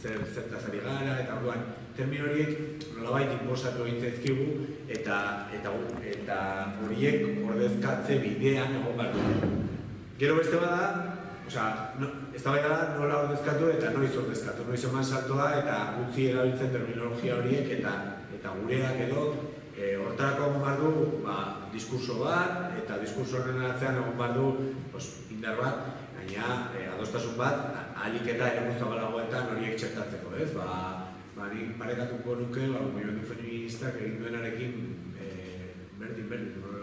zertaz ari gara, eta orduan, termino horiek nolabait inposatu egin zaizkigu eta horiek ordezkatze bidean egon behar du. Gero beste bada, eztabaida da nola ordezkatu eta noiz ordezkatu, noiz eman saltoa eta utzi erabiltzen terminologia horiek eta gureak edo hortarako egon behar du diskurso bat eta diskurso horren atzean egon behar du indar bat, baina adostasun bat ahalik eta ere zabalagoetan horiek txertatzeko, ez? Nik parekatuko nuke, mugimendu feministak egin duenarekin berdin,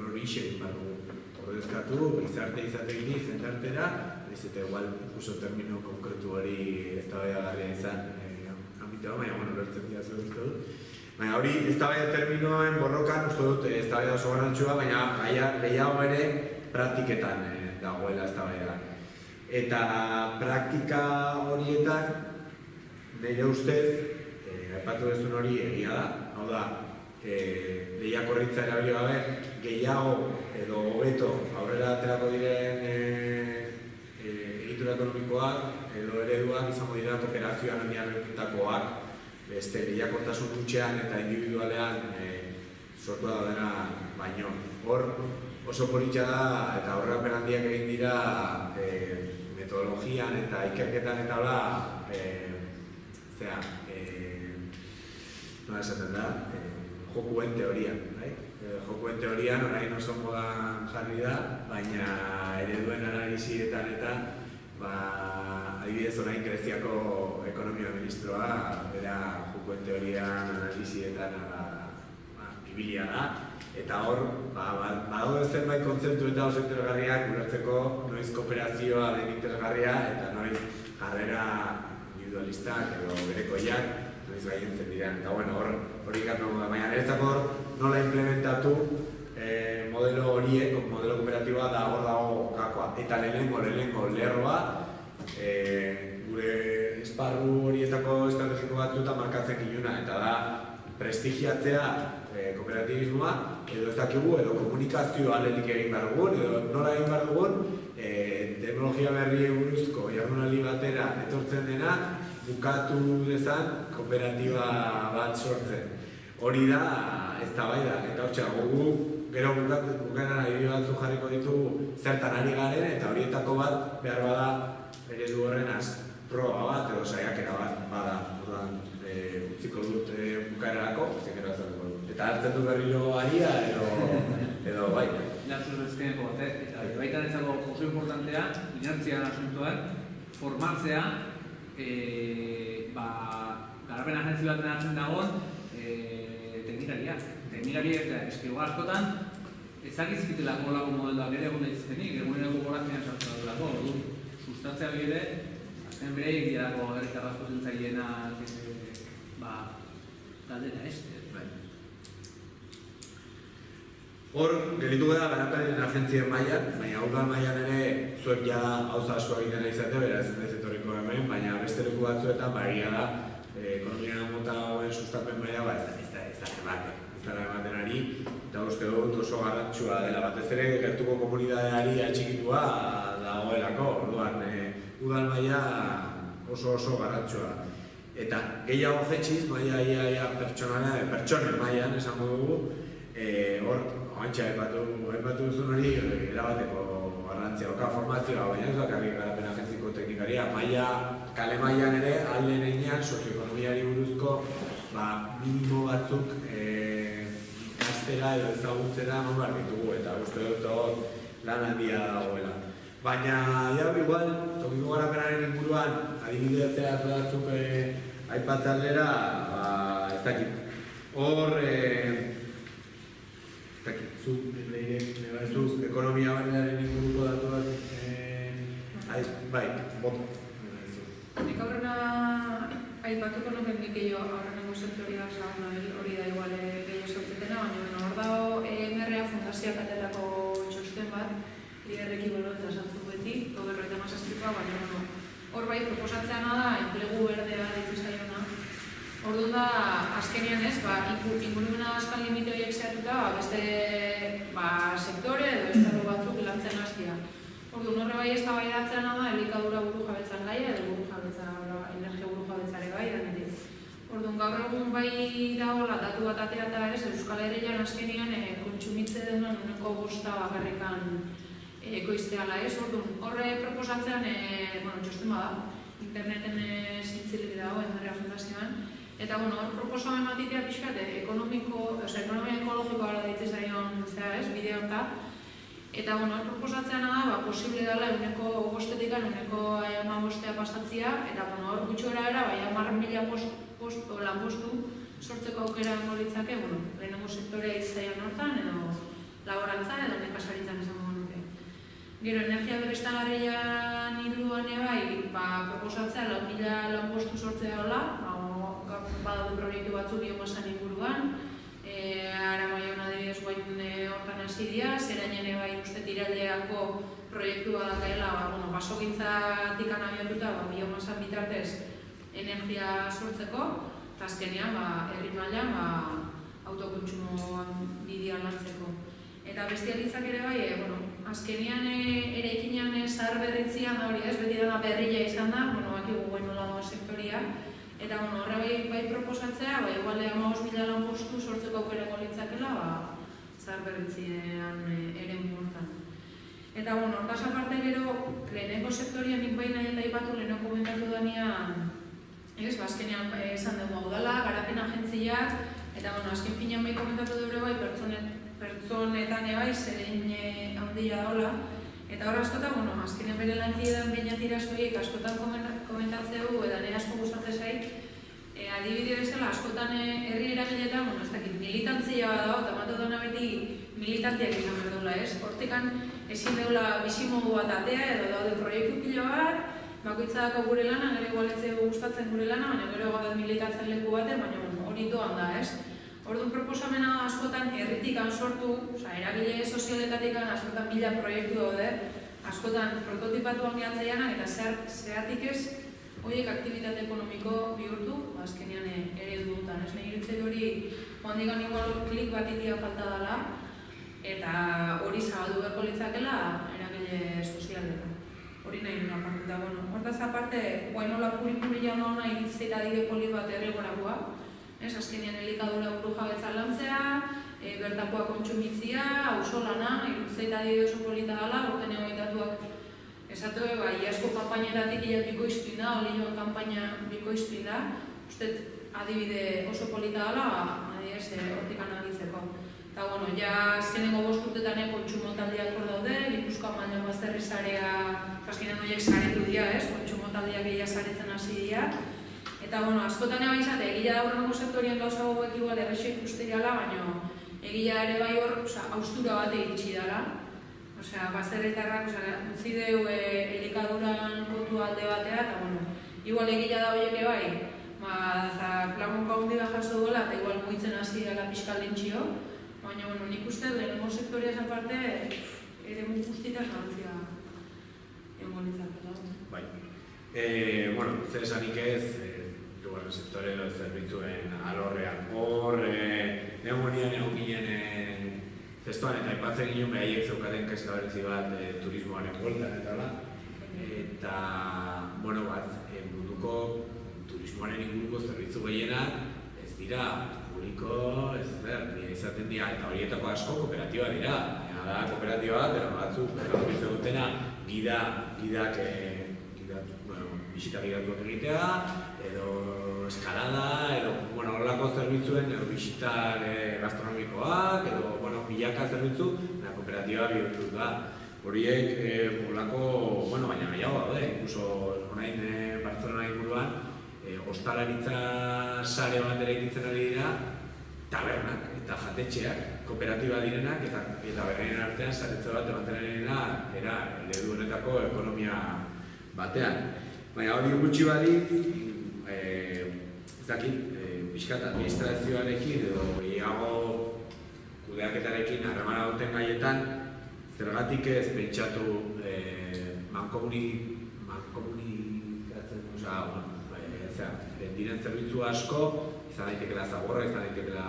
hori egin behar dugu ordezkatu, gizarte izateginik, jendartera, ez eta igual ikuso termino konkretu hori eztabaidagarria izan ambitea, baina lertzen dira zuen uste dut. Baina hori eztabaida terminoen borrokan uste dut eztabaida oso garrantzua, baina gehiago ere praktiketan dagoela eztabaida. Eta praktika horietan, nire ustez, aipatu duzun hori egia da, hau da, lehiakorritza erabili gabe, gehiago edo hobeto aurrera aterako diren egitura ekonomikoak edo ereduak izango dira kooperazioan oinarritutakoak, beste lehiakortasun hutsean eta individualean sortu da dena baino. Hor oso politxa da eta aurrerapen handiak egin dira metodologian eta ikerketan eta hola nola esaten da, jokuen teorian, bai? Jokuen teorian orain oso modan jarri da, baina ereduen analisietan eta adibidez orain Greziako ekonomia ministroa bera jokuen teorian analisietan ibilia da, eta hor badaude zenbait kontzeptu eta oso interesgarriak ulertzeko noiz kooperazioa den interesgarria eta noiz jarrera individualistak edo berekoiak noiz gaientzen diren. Eta hori ikartu da, baina niretzako nola implementatu modelo horiek, modelo kooperatiboa da hor dago gakoa. Eta lehenengo lerroa gure esparru horietako estrategiko batzuetan markatzen giluna, eta da prestigiatzea kooperatibismoa, edo ez dakigu, edo komunikazioa aletik egin behar dugun, edo nola egin behar dugun, teknologia berriei buruzko jardunaldi batera etortzen dena, bukatu dezan kooperatiba bat sortzen. Hori da, eztabaida, eta hortxe, gero bukaeran adibide batzuk jarriko ditugu zertan ari garen, eta horietako bat behar bada eredu horrenaz proba bat edo saiakera bat bada. Utziko dut bukaerarako, zekero azalduko dut. Eta hartzen du berriro aria edo bai. Lapsus bezkeneko bat, eta baita netzako oso importantea, inertzian asuntoan, formatzea, garapen agentzio baten hartzen dagoen teknikariak. Teknikariak eta eskigo askotan, ezakizkitelako lagu modeloak ere egun daitzenik, egunerako gorazmean sartzen dut. Sustatzea bide, azken bere egiarako herritarrazko zentzaileena galdera ez. Hor, gelitu gara garapen agentzien mailan, baina udal mailan ere zuek ja gauza asko egiten ari zate, beraz ez etorriko hemen, baina beste leku batzuetan egia da ekonomia mota hauen sustapen maila ez da ematen ari, eta uste dut oso garrantzua dela batez ere gertuko komunidadeari atxikitua dagoelako, orduan udal maila oso garrantzua. Eta gehiago jetxiz, maila pertsonen mailan esango dugu, hor, oantxa aipatu duzun hori, erabateko garrantzia oka formazioa, baina ez bakarrik garapen agentziko teknikaria, kale mailan ere, alde nenean, sozioekonomiari buruzko minimo batzuk ikastera edo ezagutzera behar ditugu, eta uste dut lan handia dagoela. Baina, igual, tokiko garapenaren inguruan, adibidez batzuk aipatzaldera, ez dakit. Hor, ez dakit, zuk ekonomia barriaren inguruko datu bat, bai, boto. Nik aurrena aipatuko nuken nik aurrenengo sektoria hori da igual gehiago sortzetena, baina hor dago MRA fundazioak aterako txosten bat, liderreki bolota sartzuko beti, goberroetan mazaztrikoa, baina hor bai proposatzea da, enplegu berdea dituz zaiona. Orduan da, azkenean ez, ingurumena askan limite horiek zehatuta, beste sektore edo estatu batzuk lantzen hastia. Orduan horre bai ez da bai datzea da, elikadura buru jabetzan gaia edo energia buru jabetzare gai da nire. Orduan gaur egun bai dagoela datu bat aterata ez, Euskal Herrian azkenean kontsumitze denan uneko bosta bakarrikan ekoizteala ez, orduan horre proposatzean, txosten bada, interneten zintzilik dago, MRA fundazioan, eta hor proposamen bat itea pixkat, ekonomia ekologikoa gara ditzen zaion bide horta, eta hor proposatzean da, posible dela uneko bostetikan, uneko 15 pasatzia, eta hor gutxora era, 10.000 lanpostu sortzeko aukera litzake, lehenengo sektorea izaian hortan, edo laborantzan, edo nekazaritzan esango nuke. Gero, energia berriztagarrian inguruan proposatzea 4.000 lanpostu sortzea hola, badaude proiektu batzuk biomasan inguruan, Aramaioan adibidez guain hortan hasi dira, zerainen uste tiraileako proiektua dakaela, basogintzatik abiatuta biomasan bitartez energia sortzeko, eta azkenean herri mailan autokontsumoan bidea lantzeko. Eta bestialitzak ere bai, azkenean eraikinean zahar berritzian hori ez, beti dena berrila izan da, bakigu guen nola doa sektoria, Eta horre bai proposatzea, igual 15.000 lanpostu sortzeko aukerako litzakela, zaharberritzean eremu hortan. Eta hortaz aparte gero, leheneko sektorian nik baina aipatu leheneko komentatu danean, azkenean esan dugu hau dela, garapen agentziak, eta azken finean bai komentatu dure bai pertsonetan ebai zerein handia daula. Eta hor askotan, azkenean bere lankietan bainatira askoiek askotan komentatzeu, eta nire asko gustatzen zait, adibide bezala askotan herri eragiletan, ez dakit, militantzia dago, eta matu dena beti militantiak izan behar duela, ez? Hortikan ezin deula bizimodu bat atea, edo daude proiektu pilo bat, bakoitzako gure lana, gero igualetzea gustatzen gure lana, baina gero gabe militatzen leku baten, baina hori doan da, ez? Orduan proposamena askotan herritikan sortu, eragile sozialetatikan askotan 1000 proiektu daude, askotan prototipatuan gehatzeianak eta zeratik ez horiek aktibitate ekonomiko bihurtu, azkenean eredu dutan. Ez nahi iritzei hori, handikan igual klik bat itia falta dela, eta hori zabaldu beharko litzakela eragile sozialetan. Hori nahi nuna parte da, hortaz aparte, guainola puri-puri jauna hona iritzei da dige poli bat erregorakoa, azkenean elikadura buru jabetza lantzea, bertakoa kontsumitzia, ausolana, iritzei da dige oso polita dela, urten egoitatuak esatu iasko kanpainetatik ia bikoiztuin da, oli joan kanpaina bikoiztuin da, uste adibide oso polita dela, hortikan agitzeko. Eta, ja azkenengo 5 urtetan kontsumo taldiak hor daude, Gipuzkoan baina bazterri sarea, azkenean horiek saretu dira, kontsumo taldiak egia saretzen hasi dira. Eta, askotan eba izate, egia da horrengo sektorian gauza hauek igual errexo ikusteriala, baina egia ere bai hor, haustura bat iritsi dela. Bazterritarrak utzi deu elikaduran kontu alde batea, eta igual egia da horiek bai, lagunko handi bat jaso duela, eta igual mugitzen hasi dela pixkal dintxio, baina nik uste lehenengo sektoria esan parte, ere guztita garantzia egon litzakela. Bai. Zer esanik ez, hirugarren sektore edo zerbitzuen alorrean hor, neumonian egon ginen testuan eta aipatzen ginen behaiek zeukaten kezka berezi bat turismoaren bueltan eta hala. Eta, munduko turismoaren inguruko zerbitzu gehienak ez dira publiko, izaten dira, eta horietako asko kooperatiba dira. Da kooperatiba bat, pero batzuk, erabiltzen dutena gidak, bisita gidatuak egitea, edo eskalada, edo horrelako zerbitzuen, edo bisitak gastronomikoak, edo milaka zerbitzu, kooperatiba bihurtu da. Horiek horrelako, baina gehiago daude, inkluso orain Bartzelona inguruan, ostalaritza sare bat eraikitzen ari dira, tabernak eta jatetxeak, kooperatiba direnak, eta berreien artean saretze bat ematenarena era eredu honetako ekonomia batean. Baina hori gutxi badit, pixkat administrazioarekin edo gehiago kudeaketarekin harremana duten gaietan, zergatik ez pentsatu diren zerbitzu asko, izan daitekela zaborra, izan daitekela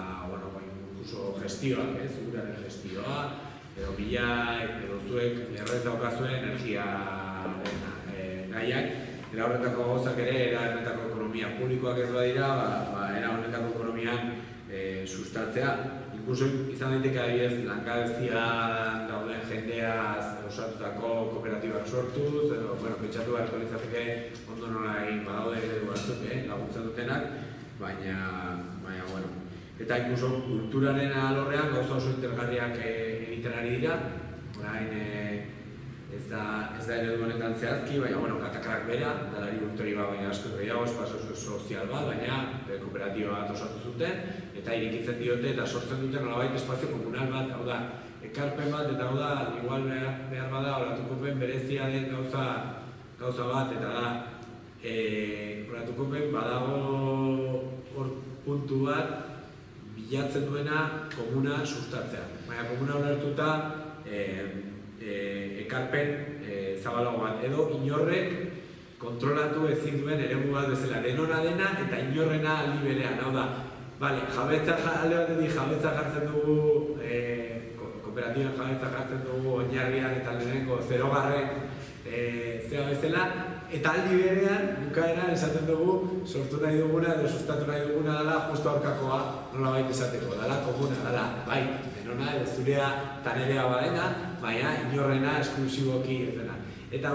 incluso gestioak, uraren gestioa, edo bilak, edo zuek errez daukazuen energiaren gaiak, era horretako gauzak ere, era honetako ekonomia publikoak ez badira, era honetako ekonomian sustatzea. Inkluso izan daiteke adibidez langabezian dauden jendeaz osatutako kooperatibak sortuz, edo pentsatu beharko litzateke ondo nola egin badaude eredu batzuk laguntzen dutenak, baina eta inkluso kulturaren alorrean gauza oso interesgarriak egiten ari dira, orain ez da eredu honetan zehazki, baina Katakarrak bera, dalari urteri bat, baina asko gehiago, espazio sozial bat, baina kooperatiba bat osatu zuten, eta irikitzen diote eta sortzen duten nolabait espazio komunal bat, hau da, ekarpen bat, eta hau da, igual behar bada, olatukopen berezia den gauza bat, eta da, olatukopen badago hor puntu bat, bilatzen duena komuna sustatzea. Baina komuna ulertuta ekarpen zabalago bat, edo inorrek kontrolatu ezin duen eremu bat bezala, denona dena eta inorrena aldi berean. Hau da, alde batetik jabetza jartzen dugu, kooperatiban jabetza jartzen dugu oinarrian eta lehenengo 0 zera bezala, eta aldi berean, bukaeran esaten dugu, sortu nahi duguna edo sustatu nahi duguna dela justu aurkakoa nolabait esateko, dela komuna, dela, bai, denona edo zurea eta nerea badena, baina inorrena esklusiboki ez dena. Eta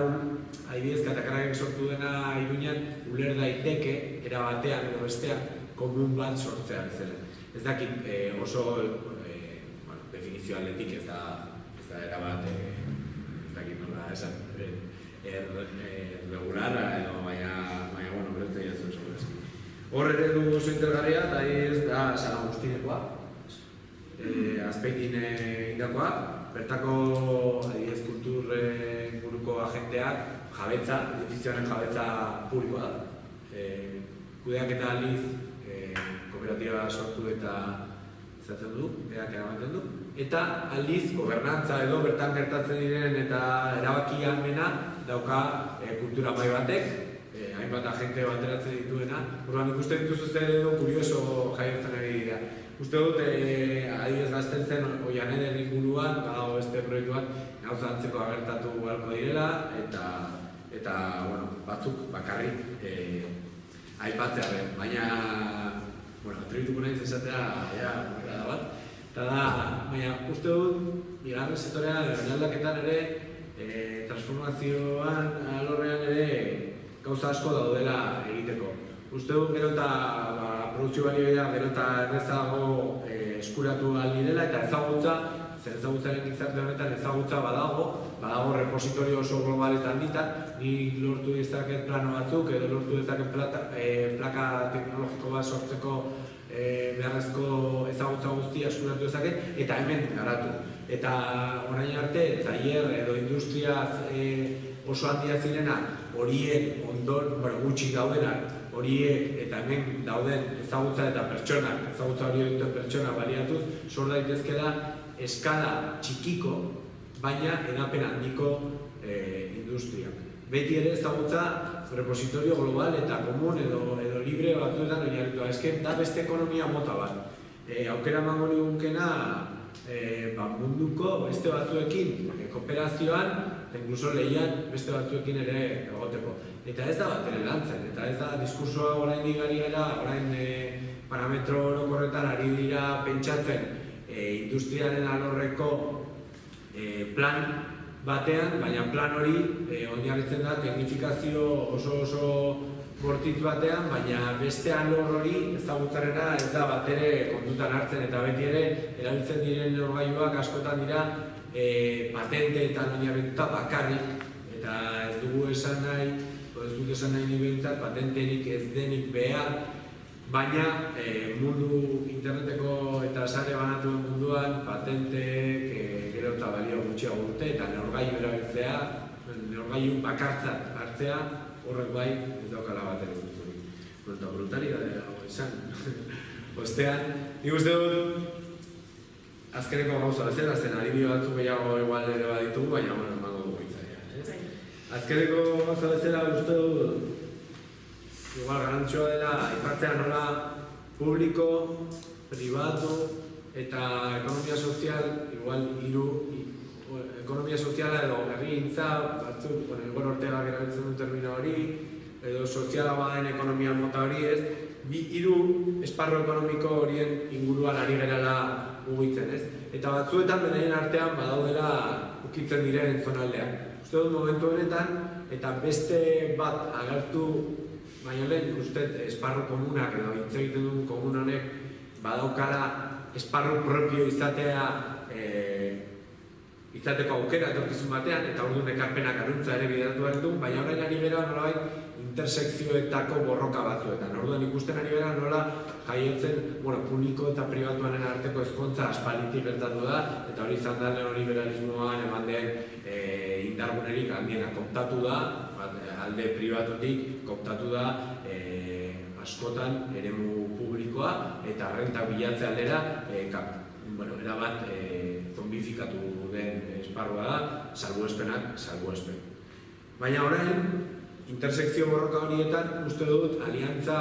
adibidez, Katakarrakek sortu dena Iruñan, uler daiteke, era batean edo bestean, komun bat sortzea bezala. Ez dakit oso definizio atletik ez da erabat, ez dakit nola esan, regularra edo baina beretzen jatzen sorrez. Hor ere dugu oso interesgarria, eta ez da San Agustinekoa, Azpeitin indakoa, bertako adibidez kulturren buruko agenteak jabetza, edifizioaren jabetza publikoa da. Kudeaketa aldiz kooperatiba sortu eta izatzen du, erak eramaten du. Eta aldiz, gobernantza edo bertan gertatzen diren eta erabaki ahalmena dauka kultura mahai batek, hainbat agente bateratzen dituena. Orduan ikusten dituzu zer edo kurioso jaiotzen ari dira. Uste dut, adibidez gazten zen, Oianeder inguruan, badago beste proiektu bat, gauza antzeko agertatu beharko direla, eta batzuk bakarrik aipatzearen, baina atribituko nahiz esatea da bat. Eta da, baina uste dut, bigarren sektorean, eraldaketan ere, transformazioan alorrean ere gauza asko daudela egiteko. Uste dut gero eta produzio balioa gero eta errezago eskuratu direla eta ezagutza, zer ezagutzaren gizarte honetan ezagutza badago repositorio oso globaletan ditan, ni lortu dezaket plano batzuk edo lortu dezaket plaka teknologiko bat sortzeko beharrezko ezagutza guztia eskuratu dezaket eta hemen garatu. Eta orain arte, tailer edo industriaz oso handia zirena, horiek gutxi daudenak, horiek eta hemen dauden ezagutza eta pertsonak, ezagutza hori duten pertsonak baliatuz, sor daitezkela eskala txikiko, baina edapen handiko industriak. Beti ere ezagutza repositorio global eta komun edo libre batzuetan oinarritua. Eske da beste ekonomia mota bat. Aukera emango nigunkena munduko beste batzuekin kooperazioan, inkluso lehian beste batzuekin ere egoteko. Eta ez da bat ere lantzen, eta ez da diskursoa oraindik ari gara, orain parametro orokorretan ari dira pentsatzen industriaren alorreko plan batean, baina plan hori oinarritzen da teknifikazio oso bortitz batean, baina beste alor hori ezagutzarena ez da bat ere kontutan hartzen, eta beti ere erabiltzen diren neurgailuak askotan dira patenteetan oinarrituta bakarrik, eta ez dugu esan nahi, ez dut esan nahi behintzat, patenterik ez denik behar, baina mundu interneteko eta sare banatuen munduan patenteek gero eta balio gutxiago dute eta neurgailu erabiltzea, neurgailu bakartzat hartzea, horrek bai ez daukala bat ere zutzurik. Eta brutalia hau esan. Ostean, nik uste dut azkeneko gauza bezala, zen adibide batzuk gehiago igual ere baditugu, baina emango dugu itzaia. Azkeneko gauza bezala uste dut igual garrantzua dela aipatzea nola publiko, pribatu eta ekonomia sozial, igual ekonomia soziala edo herrigintza batzuk, Igor Ortegak erabiltzen duen termino hori, edo soziala baden ekonomia mota hori ez, hiru esparru ekonomiko horien inguruan ari gerala mugitzen ez. Eta batzuetan beraien artean badaudela ukitzen diren zonaldeak. Uste dut momentu honetan, eta beste bat agertu baina lehen, uste esparru komunak edo hitz egiten duen komun honek badaukala esparru propio izateko aukera etorkizun batean, eta orduan ekarpenak aruntza ere bideratu behar du, baina orain ari bera nolabait intersekzioetako borroka batzuetan. Orduan ikusten ari bera nola jaiotzen publiko eta pribatuaren arteko ezkontza aspalditik gertatu da, eta hori izan da neoliberalismoan eman den indargunerik handiena kontatu da, alde pribatutik kontatu da askotan eremu publikoa eta renta bilatze aldera erabat zombifikatu den esparrua da, salbuespenak salbuespen. Baina orain, intersekzio borroka horietan uste dut aliantza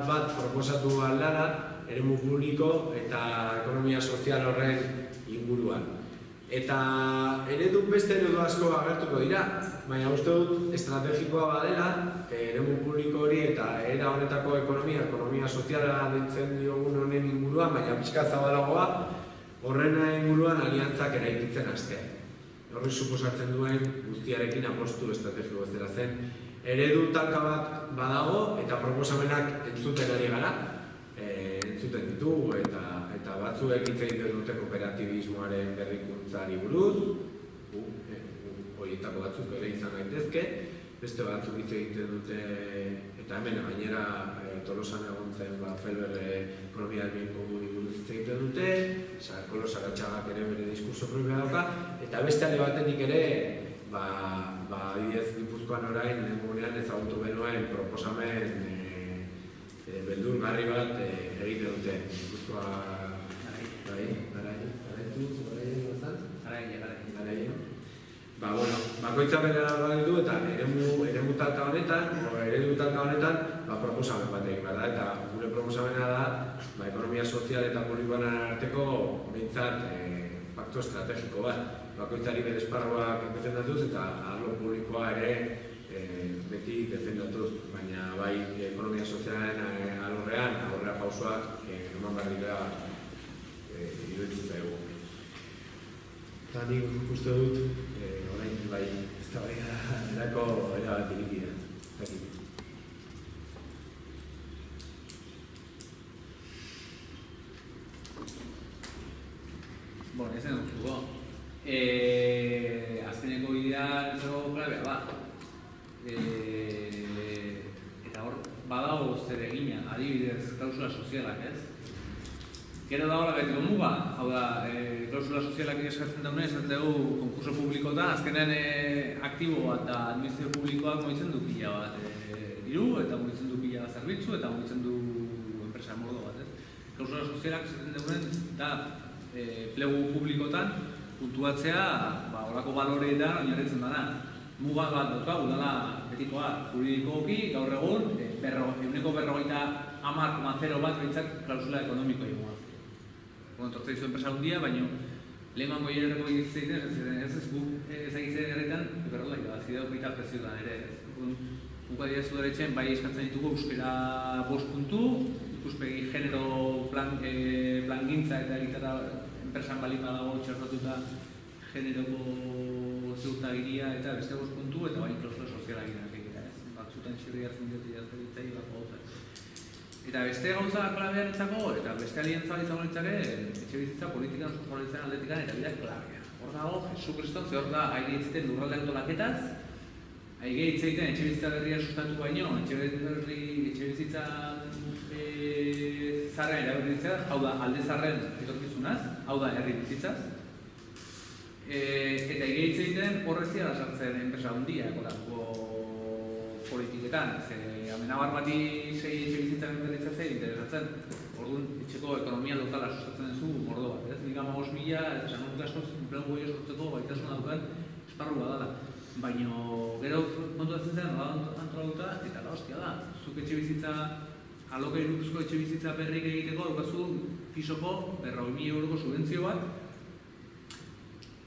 bat proposatu aldara eremu publiko eta ekonomia sozial horren inguruan. Eta eredu beste eredu asko agertuko dira, baina uste dut estrategikoa badela, eremu publiko hori eta era honetako ekonomia soziala deitzen diogun honen inguruan, baina pixka zabalagoa, horren inguruan aliantzak eraikitzen hastea. Horri suposatzen duen guztiarekin apostu estrategiko bezala zen. Eredu talka bat badago eta proposamenak entzuten ari gara, entzuten ditugu eta batzuek hitz egiten dute kooperatibismoaren berrikuntzari buruz, horietako batzuk ere izan gaitezke, beste batzuk hitz egiten dute, eta hemen gainera Tolosan egon zen Felber ekonomia helbien komuni buruz hitz egiten dute, Kolo Saratxagak ere bere diskurso propioa dauka, eta beste alde batetik ere, adibidez Gipuzkoan orain egunean ezagutu genuen proposamen beldurgarri bat egiten dute. Gipuzkoa garaien. Bakoitza bere arra ditu eta eremu talka honetan proposamen bat egin behar da, eta gure proposamena da ekonomia sozial eta politikoaren arteko behintzat paktu estrategiko bat. Bakoitzari bere esparruak defendatuz eta arlo publikoa ere beti defendatuz, baina bai ekonomia sozialaren alorrean aurrera pausoak eman behar dira iruditzen zaigu. Eta nik uste dut, orain bai, ez da bai erako erabat irikida. Bueno, ez den dutzuko. Azkeneko idean klabea bat. Eta hor, badago zer egina, adibidez, klausula sozialak, ez? Gero dagoela betiko muga, hau da, klausula sozialak eskatzen daune, esaten dugu konkurso publikoetan, azkenean aktibo bat eta administrazio publikoak mugitzen du pila bat diru, eta mugitzen du pila bat zerbitzu, eta mugitzen du enpresa mordo bat, ez? Klausula sozialak esaten daune, eta plegu publikoetan puntuatzea horako baloreetan oinarritzen dara. Muga bat daukagu dela betikoa juridikoki, gaur egun, 40,0 bat behintzak klausula ekonomikoa egon. Tortzei zuen enpresa hundia, baina lehenko hilerreko egiten ez egitzen erretan, berrola irabazi dago baita prezioetan ere. Guk adierazu deretzen, bai eskatzen ditugu euskera 5 puntu, ikuspegi genero plangintza eta egitara enpresan balin badago txertatuta generoko ziurtagiria eta beste 5 puntu eta bain klausula soziala egitea, ez? Batzutan txirri hartzen dut idatzegitzai bako gauza. Eta beste gauza klabean etzako, eta beste aliantza izango litzake, etxe bizitza politikan suforalitzen aldetikan eta bideak klabea. Hor dago, Jesu Kriston, ze hor da aire hitziten lurralde antolaketaz, aire hitzeiten etxe bizitza berria sustatu baino, etxe bizitza zarren eraberritzea, hau da alde zarren etorkizunaz, hau da herri bizitzaz. Eta aire hitzeiten horrezia da sartzen enpresa hundia, kolako politiketan, amenabar bati sei etxe bizitzaren berritzatzea interesatzen. Orduan, etxeko ekonomia lokala sustatzen duzu mordo bat, ez? Nik 15.000 eta esan dut askoz, enplegu goio sortzeko gaitasuna daukan esparru badala. Baina gero kontuatzen zen, antolatuta, eta da hostia da. Zuk etxe bizitza, alokairuzko etxe bizitza berrik egiteko, daukazu pisoko 40.000 euroko subentzio bat,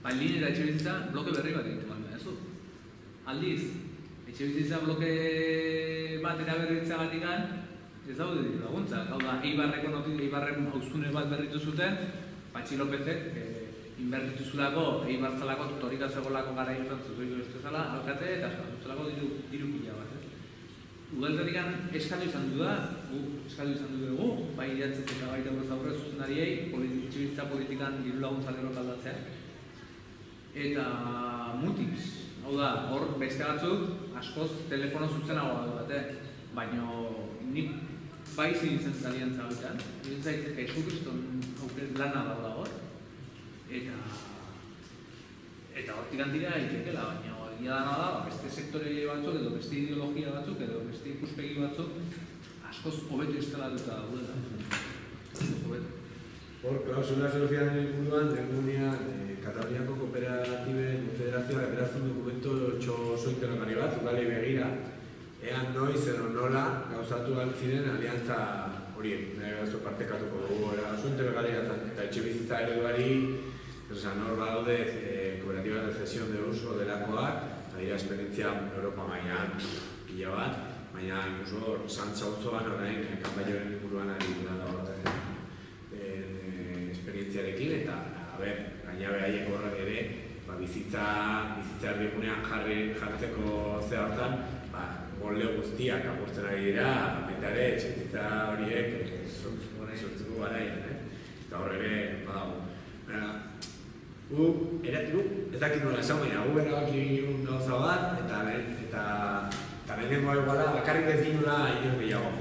baldin eta etxe bizitza bloke berri bat egiten baina, ez du? Aldiz, etxe bizitza bloke bat eraberritzagatik ez daude diru laguntza. Hau da, Eibarren hauzune bat berritu zuten, Patxi Lopezek inbertitu zulako, Eibartzalako tutorika zegolako gara inotan zuzuiko estezala, alkate eta zelako diru pila bat. Udaltatikan eskatu izan du da, eskatu izan dugu, bai idatzez eta baita buruz aurre zuzendariei, etxe bizitza politikan diru laguntza gero kaldatzea. Eta mutix. Hau da, hor beste batzuk askoz telefono zuzenagoa bat, baina nik bai zintzen aliantza batean, zintzen Jesu Kriston lana dauda hor, eta hortik handira itekela, baina egia dana da, beste sektore batzuk edo beste ideologia batzuk edo beste ikuspegi batzuk askoz hobetu instalatuta daudela. Hor, klausula sozialen inguruan, egunean Kataluniako Kooperatiben Federazioa eberazun dokumento oso interesgarri bat, udalei begira, ean noiz edo nola gauzatu ziren aliantza horiek. Gauzatu partekatuko dugu, oso interesgarri eta etxe bizitza ereduari, hor badaude kooperatiba de cesión de uso delakoak, badira esperientzia Europa mailan pila bat, baina incluso hor Santza auzoan orain kanpaioaren inguruan ari dira esperientziarekin eta gaina beraiek horrek ere bizitza erdigunean jartzeko hortan molde guztiak apurtzen ari dira, baita ere etxebizitza horiek sortzeko garaian, eta hor ere badago. Ez dakit nola esan, baina gu erabaki ginen gauza bat, eta lehenengo eguala bakarrik ez ginula inoz gehiago.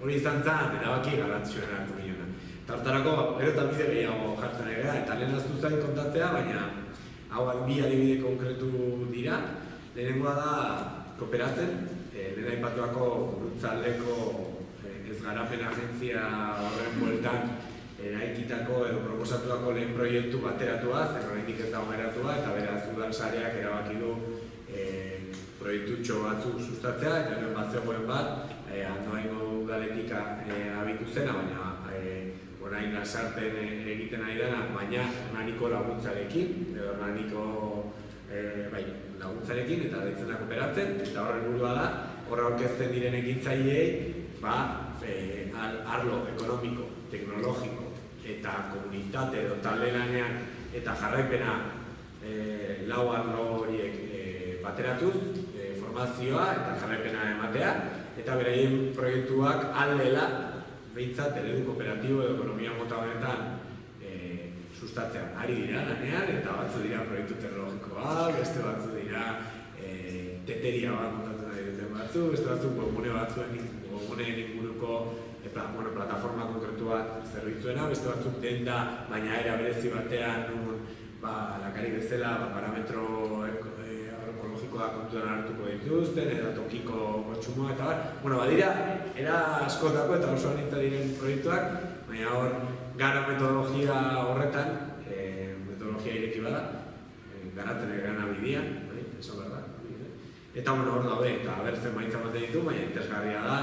Hori izan zen, erabaki garrantzitsuena hartu ginen. Eta hortarako, gero eta bide gehiago jartzen ari gara, eta lehen aztu zain kontatzea, baina hau bi adibide konkretu dira. Lehenengoa da kooperatzen, lehen aipatuako gurutzaldeko ez garapen agentzia horren bueltan eraikitako edo proposatuako lehen proiektu bateratua, zer oraindik ez dago geratua, eta beraz udal sareak erabaki du proiektutxo batzuk sustatzea, eta hemen bat zegoen bat, Andoaingo udaletik abitu zena, baina orain lasarten egiten ari dena, baina Hernaniko laguntzarekin, edo Hernaniko laguntzarekin, eta deitzen da kooperatzen, eta horren burua da, horra aurkezten diren ekintzaileei, arlo ekonomiko, teknologiko eta komunitate edo talde lanean eta jarraipena lau arlo horiek bateratuz, formazioa eta jarraipena ematea, eta beraien proiektuak aldela behintzat eredu kooperatibo edo ekonomia mota honetan sustatzea. Ari dira lanean eta batzu dira proiektu teknologikoa, beste batzu dira teteria bat montatu nahi duten batzu, beste batzu webguneen inguruko plataforma konkretu bat zerbitzuena, beste batzuk denda, baina era berezi batean lakari bezala parametro ekologikoa kontuan hartuko dituzten, eta tokiko kontsumoa eta bar. Badira, era askotako eta oso anitza diren proiektuak, baina hor gara metodologia horretan, metodologia ireki bada, garatzen egan abidian, esan behar da. Eta hor daude, eta bertzen maitza baten ditu, baina interesgarria da,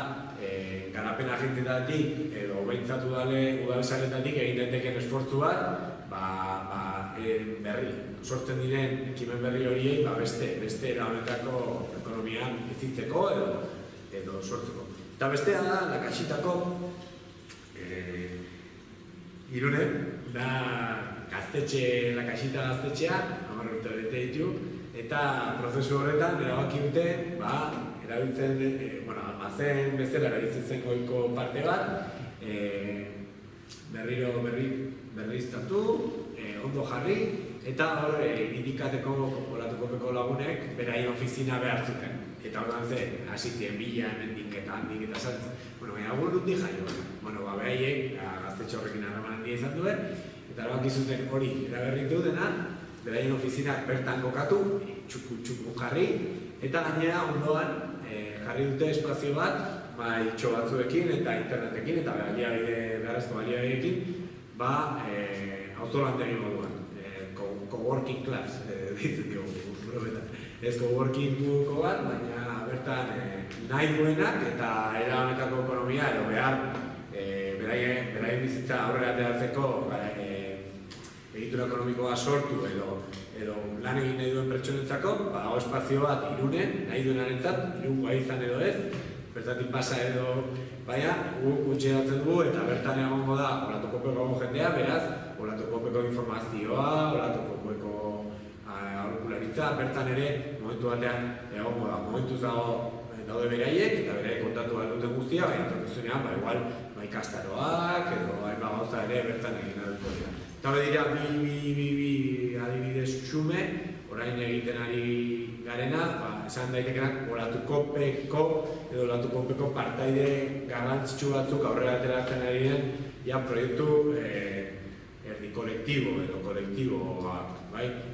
garapen agentzietatik edo behintzatu udalezaretatik egin daiteken esfortzu bat, sortzen diren ekimen berri horiei beste era honetako ekonomian bizitzeko edo sortzeko. Eta bestea da, Lakaxitako Irunen, da Lakaxita gaztetxea, 10 urte bete ditu, eta prozesu horretan erabaki dute, erabiltzen, almazen bezala erabiltzen zen goiko parte bat, berriztatu, ondo jarri, eta hor indikateko Olatukopeko lagunek beraien ofizina behar zuten. Eta horretan zen, hasi ziren bila, hemendik eta handik eta sartzen. Baina nundi jaio. Behaiek, gaztetxo horrekin harreman handia izan duen, eta erabaki zuten hori eraberritu dena, beraien ofizinak bertan kokatu, txuku jarri, eta gainera ondoan jarri dute espazio bat, itxo batzuekin eta internetekin, eta beharrezko baliabideekin, auzolantegi moduan, coworking class, ditzen dugu, ez coworkinguko bat, baina bertan nahi duenak eta era honetako ekonomia edo beraien bizitza aurrera ateratzeko egitura ekonomikoa sortu edo lan egin nahi duen pertsonentzako, badago espazio bat Irunen, nahi duenarentzat, Irungoa izan edo ez, bertatik pasa edo, guk gutxeratzen dugu eta bertan egongo da Olatukopeko jendea, beraz, Olatukopeko informazioa, Olatukopeko aholkularitza, bertan ere, momentu batean egongo da, momentuz daude beraiek eta beraiek kontatu behar duten guztia, baina torkizunean, igual, ikastaroak edo gauza ere bertan egin aduko dira. Eta dira, bi adibidez xume, orain egiten ari garena, esan daitekenak Olatukopeko edo Olatukopeko partaide garrantzitsu batzuk aurrera ateratzen ari den proiektu erdi kolektibo edo kolektiboak.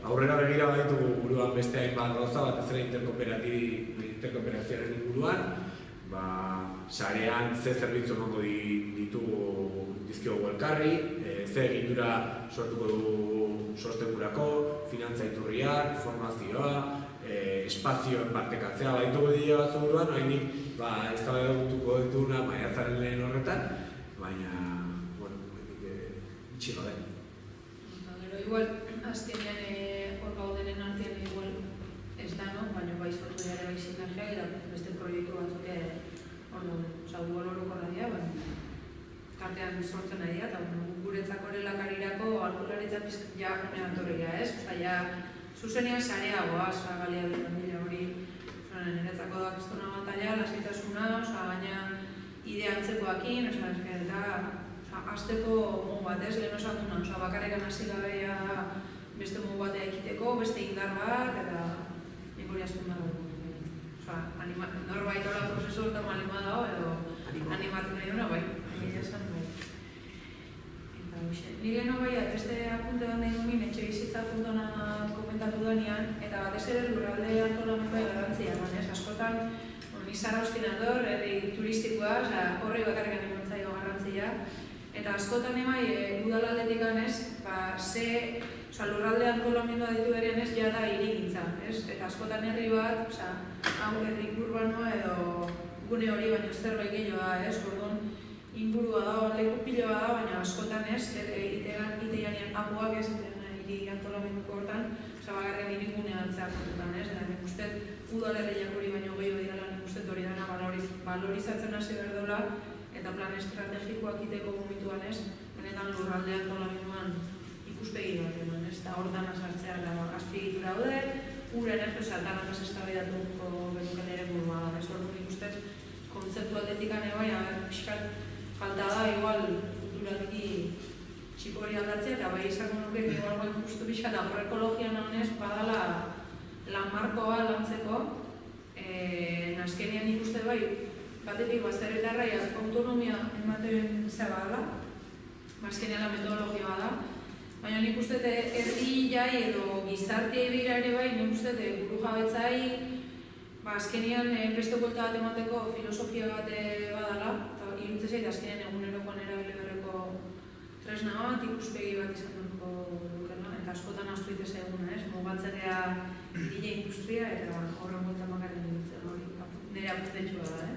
Aurrera begira baditugu buruan beste hainbat gauza bat ezera interkooperazioaren inguruan, sarean ze zerbitzu emango dizkiogu elkarri, ze egitura sortuko dugu sostenkurako, finantza iturriak, formazioa, espazioen partekatzea, baditugu dira batzu buruan, oraindik ez da dutuko dituguna maiatzaren lehen horretan, baina, itxi gabe. Igual, azkenean hor gaudenen artean igual ez da baina bai sortu ere bai sinergia eta beste proiektu batzuk hor daude. Osa, igual orokorra dira, baina tartean sortzen nahi dira, eta guretzako ere lakarirako aholkularitza ja honean torria, ez? Osa, ja, zuzenean sareagoa, galia dira hori, niretzako da kestona batalla, lasaitasuna, gaina idea antzekoakin, eta azteko modu bat, ez? Lehen osan duna, bakarrekan hasi gabea beste modu batea ekiteko, beste indar bat, eta nik hori azkun dago. Norbait hola prozesu eta malima dago, edo animatu nahi duna, bai, egia esan bai. Eta hoxe. Ni leheno bai, beste apunte bat nahi dumin, etxe bizitza puntona komentatu denean, eta batez ere lurralde antolamendu bai garrantzia, askotan, ni zara ostinador, herri turistikoa, horrei bakarrekan imontzaio garrantzia, eta askotan bai, udalaldetik ganez, lurralde antolamendua ditu berean ez, jada hirigintza, eta askotan herri bat, hau herri urbanoa edo gune hori baino zerbait gehiagoa, orduan ingurua da, leku piloa da, baina askotan ez, iteianean apuak ez, hiri antolamenduko hortan, bakarrean hirigunea altzea kontutan, eta nik uste udalerriak hori baino gehiago dira nik uste hori dena valorizatzen hasi behar dola, eta plan estrategikoak iteko gomituan ez, benetan lurralde antolamenduan ikuspegi bat eman, eta hortan azartzea azpiegitura daude, uren ez, danakaz eztabaidatuko benuken ere burua da, orduan nik uste kontzeptu aldetik ane bai, pixkat falta da, igual, kulturalki txiko hori aldatzea, eta bai izango nuke, igual bai justu pixkat agroekologian honez, badala lan markoa lantzeko, azkenean ikuste bai, batetik bazterretarrai autonomia ematen zebala, azkenean la metodologia da, baina nik uste herri jai edo gizartiei bira ere bai, nik uste buru jabetzai, azkenean beste buelta bat emateko filosofia bat badala, eta iruntze zait azkenean egunerokoan erabili berreko tresna bat, ikuspegi bat izan duko dukena, eta askotan astu itez eguna, mugatzea hile industria eta horren buelta makarren dutzen hori, nire apuntetxua da,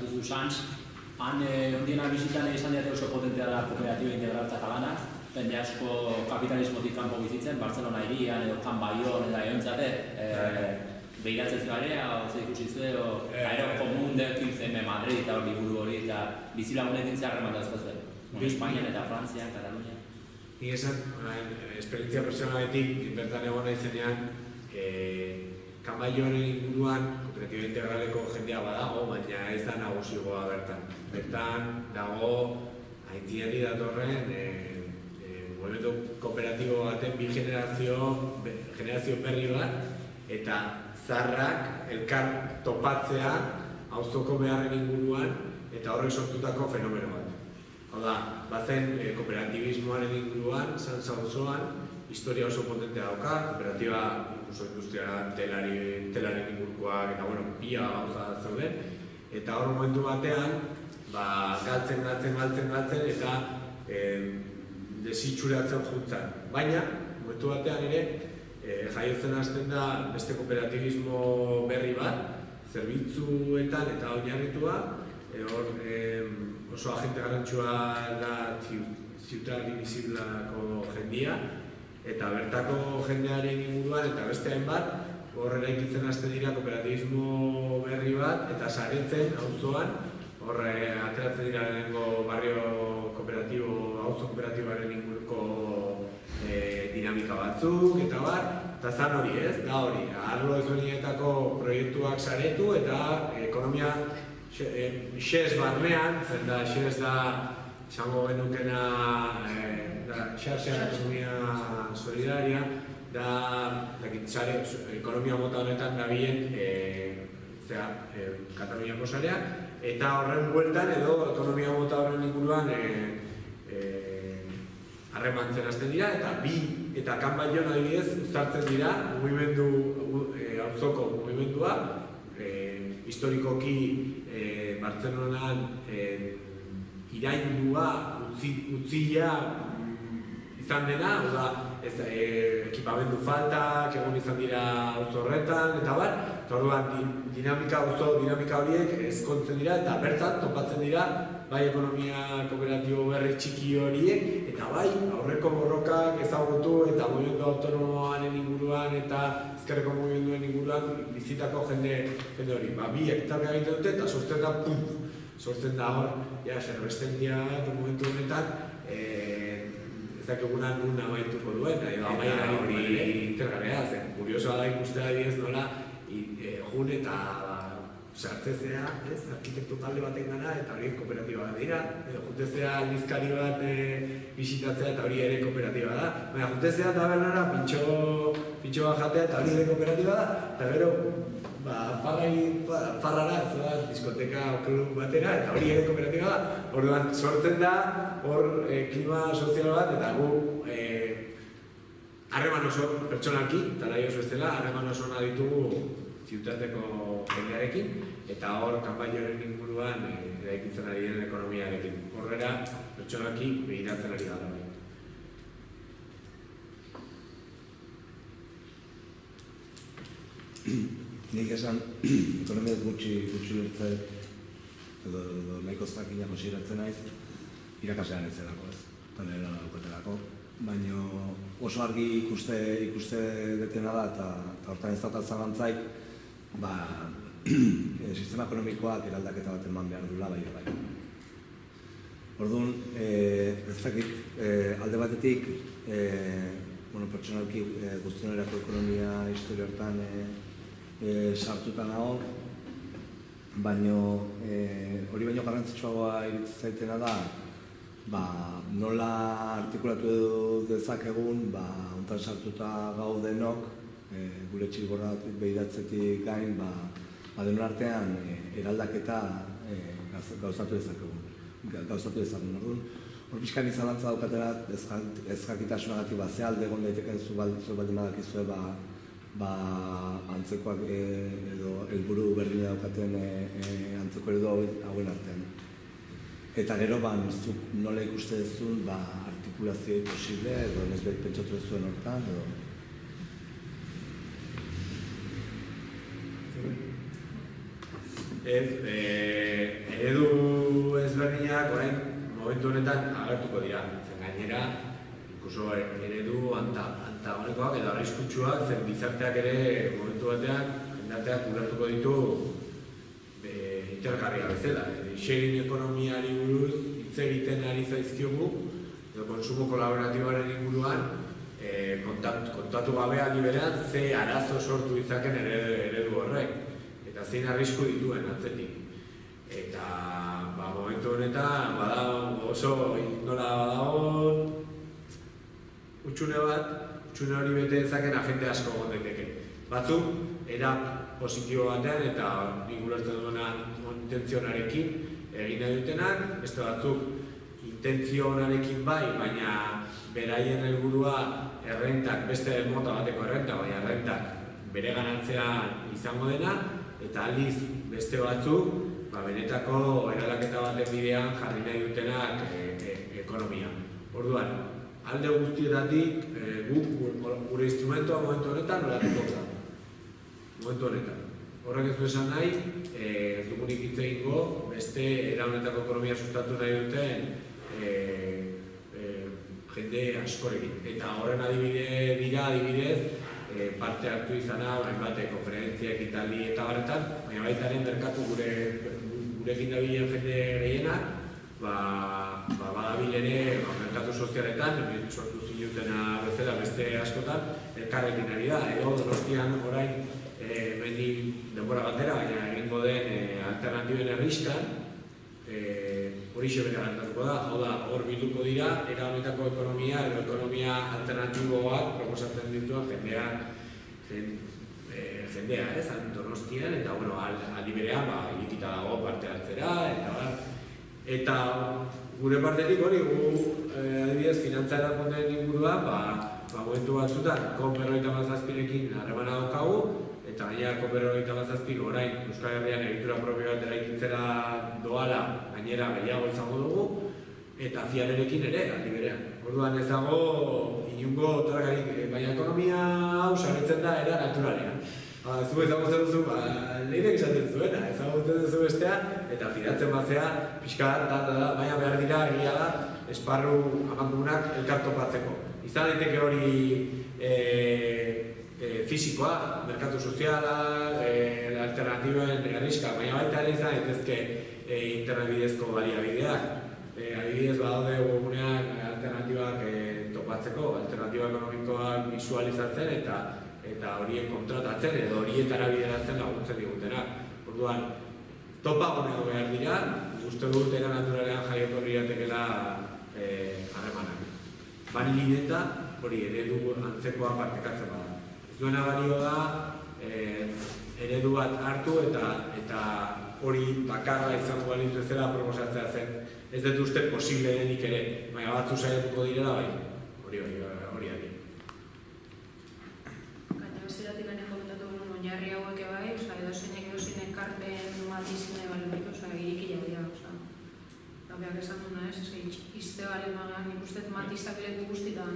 Duzu Sanz, han ondiena bizitan izan diate oso potentea da kooperatiba integral katalana, jende asko kapitalismotik kanpo bizitzen, Barcelona hirian edo Can Bayon eta egontzate, behiratzen zugarea, oze ikusi zuen, aero komun dekin zen Madrid eta liburu hori eta bizilagunekin zeharreman dauzkazuen. Espainian eta Frantzian, Katalunia. Nik esan, esperientzia personaletik, bertan egon nahi zenean, Can Bayonen inguruan kooperatiba integraleko jendea badago, baina ez da nagusigoa bertan. Bertan dago aintzinari datorren mugimendu kooperatibo baten bi generazio berri bat, eta zarrak elkar topatzea auzoko beharren inguruan eta horrek sortutako fenomeno bat. Hau da, bazen kooperatibismoaren inguruan, Sanz auzoan, historia oso potentea dauka, kooperatiba oso industria telaren ingurukoak eta pila gauza zeuden, eta hor momentu batean galtzen eta desitxuratzen juntzan. Baina, momentu batean ere, jaiotzen hasten da beste kooperatibismo berri bat, zerbitzuetan eta oinarritua, oso agente garantzua da Ciutat Invisiblako jendia, eta bertako jendearen inguruan eta beste hainbat, horrela ikitzen hasten dira kooperatibismo berri bat, eta saretzen auzoan, horre ateratzen dira lehenengo barrio kooperatibo, auzo kooperatiboaren inguruko dinamika batzuk, eta eta zan hori ez, da hori, arlo ezberdinetako proiektuak saretu eta ekonomia xez barnean, zen da xez da, esango genukena, xarxa ekonomia solidaria, da ekonomia mota honetan nabien Kataluniako sarea, eta horren bueltan edo ekonomia mota horren inguruan harremantzen hasten dira, eta Can Bayon adibidez uztartzen dira auzoko mugimendua, historikoki Bartzelonan iraindua utzia izan dena, hau da, ekipamendu faltak, egon izan dira auzo horretan, eta bar, eta orduan dinamika horiek ezkontzen dira, eta bertan topatzen dira, bai ekonomia kooperatibo berri txiki horiek, eta bai aurreko borrokak ezagutu eta mugimendu autonomoaren inguruan eta ezkerreko mugimenduen inguruan bizitako jende hori. Bi hektarka egiten dute eta sortzen da hor, efervescentzia momentu honetan, ez dakiguna nun amaituko duen, edo amaierari hori intergarea, zen kuriosoa da ikustea adibidez nola jun eta sartzezea, arkitekto talde baten gana eta hori kooperatiba bat dira, edo jutezea aldizkari bat bisitatzea eta hori ere kooperatiba da, baina jutezea tabernara pintxo bat jatea eta hori ere kooperatiba da, eta gero farrara, diskoteka o klub batera eta hori ere kooperatiba da, orduan sortzen da hor klima sozial bat eta gu harreman oso pertsonalki, eta nahi oso bestela, harreman oso nahi ditugu ziutateko jendearekin, eta hor kanpainoaren inguruan eraikitzen ari den ekonomiarekin. Horrela, pertsonalki begiratzen ari gara. Nik esan, ekonomiaz gutxi lertzet, edo nahiko zakina konsideratzen naiz, irakaslean ez zelako ez, eta nire lan daukatelako. Baina oso argi ikuste detena da, eta hortan ez dut zalantzaik, sistema ekonomikoak eraldaketa bat eman behar dula bai. Orduan, ez dakit, alde batetik, pertsonalki guztionerako ekonomia historia hortan sartuta nago, baina hori baino garrantzitsuagoa iruditzen zaitena da, nola artikulatu dezakegun, hontan sartuta gaudenok, gure txilborra behiratzetik gain, denon artean eraldaketa gauzatu dezagun. Hor pixkan izalantza daukatera ezjakitasunagatik ze alde egon daiteken zu baldin badakizue antzekoak edo helburu berdina daukaten antzeko edo hauen artean. Eta gero, zuk nola ikuste duzun artikulazio posible edo nesbait pentsatu duzuen hortan edo. Eredu ezberdinak orain momentu honetan agertuko dira. Zen gainera, ikuso eredu antagonikoak edo arriskutsuak, zen gizarteak ere momentu batean jendarteak ulertuko ditu intergarria bezala. Sharing ekonomiari buruz hitz egiten ari zaizkiogu, edo konsumo kolaboratiboaren inguruan kontatu gabe aldi berean ze arazo sortu ditzaken eredu horrek. Eta zein arrisku dituen atzetik. Eta momentu honetan oso nola badago utxune hori bete dezaken agente asko egon daiteke. Batzuk era positibo batean eta nik ulertzen duena intentzionarekin egin nahi dutenak, beste batzuk intentzionarekin bai, baina beraien helburua errentak, beste mota bateko errenta, baina errentak bere ganatzean izango dena, eta aldiz beste batzuk benetako eraldaketa baten bidean jarri nahi dutenak ekonomia. Orduan, alde guztietatik gure instrumentoa momentu honetan noratuko da. Momentu honetan. Horrek ez du esan nahi, ez dugunik hitz egingo, beste era honetako ekonomia sustatu nahi duten jende askorekin. Eta horren adibidez, parte hartu izana, hainbat konferentziak, ekitaldi eta barretan, baina baitaren merkatu gurekin dabilen jende gehienak, badabil ere merkatu sozialetan, hemen sortu zinutena bezala beste askotan, elkarrekin ari da, edo Donostian orain mendi denbora batera, baina egingo den alternatiben erriskan, hori xebera gertatuko da, hor bilduko dira, era honetako ekonomia edo ekonomia alternatiboak proposatzen dituen jendea, Donostian, eta aldi berean iritita dago parte hartzera, eta gure partetik hori, adibidez, finantza erakundeen inguruan, momentu batzutan, COP57rekin harremana daukagu, eta gainera COP57 orain Euskal Herrian egitura propio bat eraikitzera doala, gainera gehiago izango dugu, eta fiarerekin ere, aldi berean. Orduan ez dago inungo targarik, baina ekonomia hau saretzen da era naturalean. Zu ezagutzen duzu, lehinek esaten zuena, ezagutzen duzu bestea, eta fidatzen batzea, pixka baina behar dira egia da, esparru amandunak elkartopatzeko. Izan daiteke hori fisikoa, merkatu soziala, alternatiboen arriska, baina baita ere izan daitezke internet bidezko baliabideak. Adibidez badaude webguneak alternatibak topatzeko, alternatiba ekonomikoak visualizatzen eta horien kontratatzen edo horietara bideratzen laguntzen digutena. Orduan, topaguneko behar dira, uste dut era naturalean jaioko riatekela harremanak. Banilin eta hori eredu antzekoa partekatzen bada. Ez duena balio da eredu bat hartu eta hori bakarra izango balitz bezala proposatzea zen. Ez dut uste posible denik ere, baina batzu saiatuko direla bai. Hori adi. Gaina beziratik gane komentatu guen oinarri hauek bai, edozeinek edozein ekarpen matizne bali baitu, irikila dira, beak esan duna ez, izte bali magan ikustet matizak leku guztitan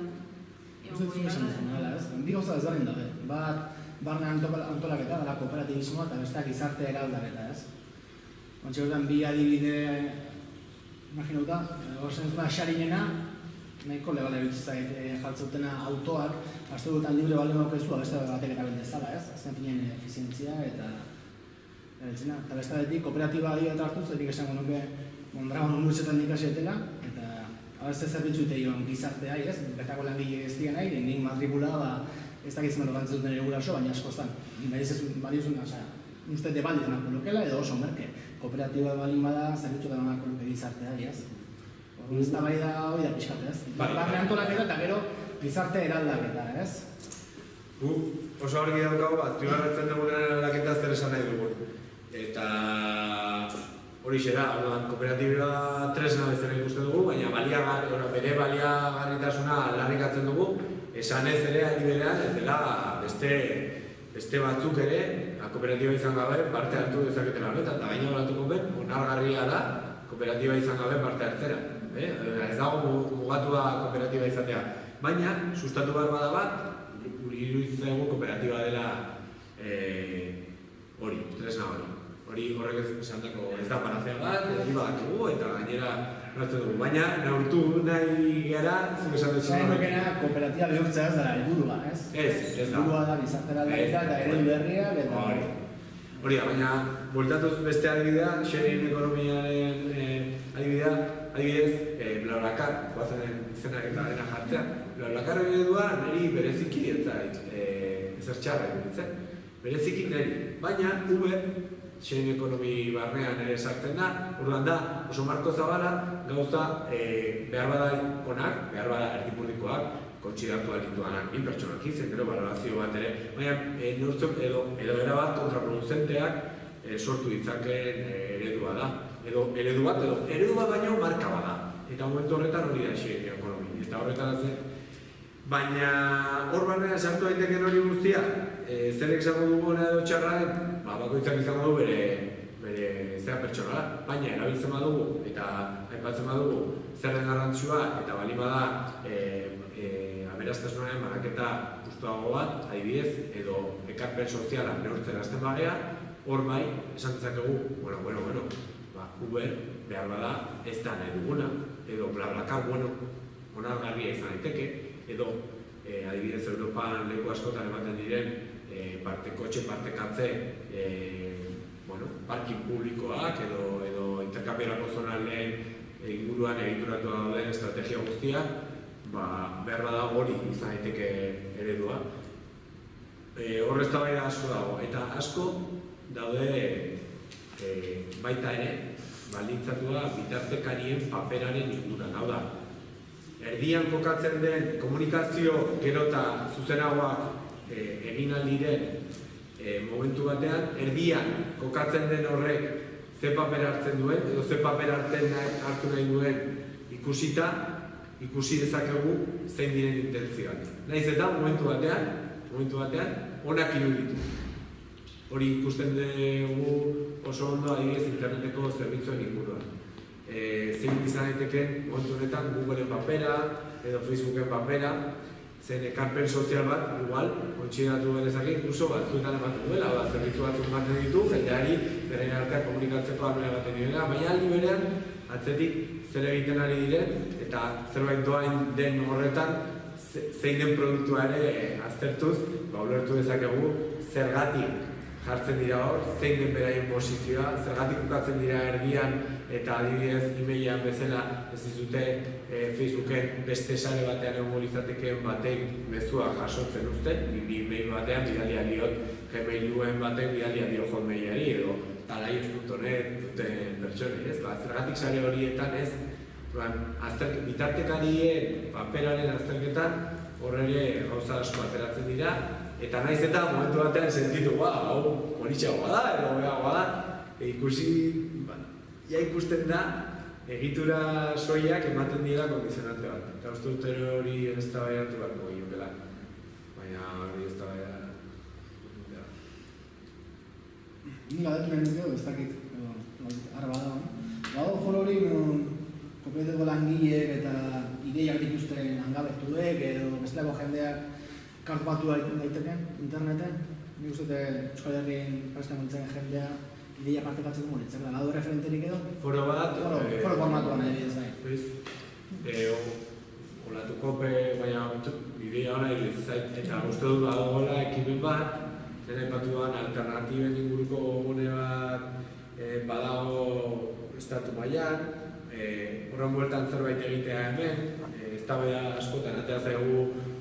egon goiara. Bi gauza ez baren dabe, bat barne antolaketa dela kooperatibismoa eta besteak izarte eraldaketa ez. Ontsi horretan bi adibide imaginauta, horzen zuna xarinena, nahiko legala erutzizait jaltzutena autoak, azte dutan libre bale maukezua beste batek erabildezala ez, azken finien efizientzia eta erabiltzena. Eta beste betik, kooperatiba dio eta hartuz, etik esango nuke Mondragon unibertsietan ikasietela, eta abeste zerbitzu ite joan gizartea, ez? Bertako langile ez dien nahi, nik matrikula, ez dakitzen lorantzen duten ere guraso, baina asko zan. Baliozun, uste de bali denako lokela edo oso merke. Kooperatiba balin bada, zerbitzu da denako loke gizartea, ez? Ez da bai da hori da pixkate, ez? Barne antolaketa eta gero gizarte eraldaketa, ez? Oso argi daukagu, azpimarratzen dugunen aldaketa zer esan nahi dugu. Eta hori xera, kooperatiba tresna bezala ikusten dugu, baina bere baliagarritasuna aldarrikatzen dugu, esan ez ere ari berean ez dela beste batzuk ere, kooperatiba izan gabe parte hartu dezaketela honetan, eta gaina horatuko ben, onargarria da kooperatiba izan gabe parte hartzera. Ez dago mugatua kooperatiba izatea. Baina, sustatu behar bada bat, iruditzen dugu kooperatiba dela hori, tresna hori. Horrek esandako ez da panazea bat, hori badakigu eta gainera nortzen dugu. Baina, neurtu nahi gara, zuk esan dut Zain bekena, kooperatiba bihurtzea ez da, helburua, ez? Ez da. Helburua da, gizartera aldaketa eta eredu berriak eta... Hori da, baina, bueltatuz beste adibidea, sharing ekonomiaren adibidez, BlaBlaCar, guazen izenak eta dena jartzea. BlaBlaCar eredua niri bereziki ezer txarra egitzen. Bereziki niri, baina Uber, sharing ekonomi barnean ere sartzen da, orduan da, oso marko zabala, gauza behar bada onak, behar bada erdipurdikoak, kontsidatu alituanak, bi pertsonak izan, gero balorazio bat ere, baina neurtzok edo erabat kontraproduzenteak sortu ditzakeen eredua da. Eredu bat baino marka bada. Eta momentu horretan hori da sharing ekonomi. Eta horretan baina hor barnean sartu daiteken hori guztia, zerek izango dugu edo txarraen, bakoitzak izango du bere zera pertsonala, baina erabiltzen badugu eta aipatzen badugu zer den garrantzua eta bali bada aberastasunaren banaketa justuago bat, adibidez, edo ekarpen soziala neurtzen hasten bagea, hor bai, esan dezakegu, bueno, Uber behar bada ez da nahi duguna, edo BlaBlaCar, onargarria izan daiteke, edo adibidez Europan leku askotan ematen diren kotxe partekatze parking publikoak edo interkambiorako zonaldean inguruan egituratu dauden estrategia guztiak, behar bada hori izan daiteke eredua. Horrez da bai asko dago, eta asko daude baita ere baldintzatua bitartekarien paperaren inguruan. Hau da, erdian kokatzen den komunikazio gero eta zuzenagoak egin aldiren momentu batean, erdian kokatzen den horrek ze paper hartzen duen, edo ze paper hartu nahi duen ikusita, ikusi dezakegu zein diren intentzioak. Nahiz eta momentu batean, onak iruditu. Hori ikusten dugu oso ondo adibidez interneteko zerbitzuen inguruan. zein izan daiteken momentu honetan Googleen papera edo Facebooken papera, zen ekarpen sozial bat, igual, kontsidatu genezake, incluso batzuetan ematen duela, zerbitzu batzuk ematen ditu, jendeari beraien artean komunikatzeko ahalmena ematen direla, baina aldi berean, atzetik zer egiten ari diren, eta zerbait doain den horretan, zein den produktua ere aztertuz, ulertu dezakegu zergatik jartzen dira hor, zein den beraien posizioa, zergatik bukatzen dira erdian eta adibidez e-mailean bezala ez dizute Facebooken beste sare batean egongo litzatekeen batek mezua jasotzen uzten, ni e-mail batean bidalia diot Gmailuen batek bidalia dio Hotmailari edo talaios.net duten pertsonei, ez? Zergatik sare horietan ez, bitartekarien paperaren azterketan horre gauza asko ateratzen dira, eta naiz eta momentu batean sentitu, hau politxagoa da, edo beagoa da, ikusi, ja ikusten da, egitura soiak ematen dira kondizionante bat. Eta uste dut hori ez da baiatu batko giokela, baina hori ez da baiatu. Ni gadetu nahi nuke, ez dakit, arra bada. Bado foro hori, kooperatiboko langileek eta ideiak dituzten hangabetuek edo bestelako jendeak kartu batu daiteken interneten. Nik uste Euskal Herrien presten guntzen jendea ideia partekatzeko moritzak. Badu referenterik edo? Foro bat... Foro formatuan nahi ez nahi. Olatuko baina ideia hona zait, eta uste dut badagoela ekimen bat, zene batuan alternatiben inguruko gune bat badago estatu mailan, horren bueltan zerbait egitea hemen, eztabaida askotan atea zaigu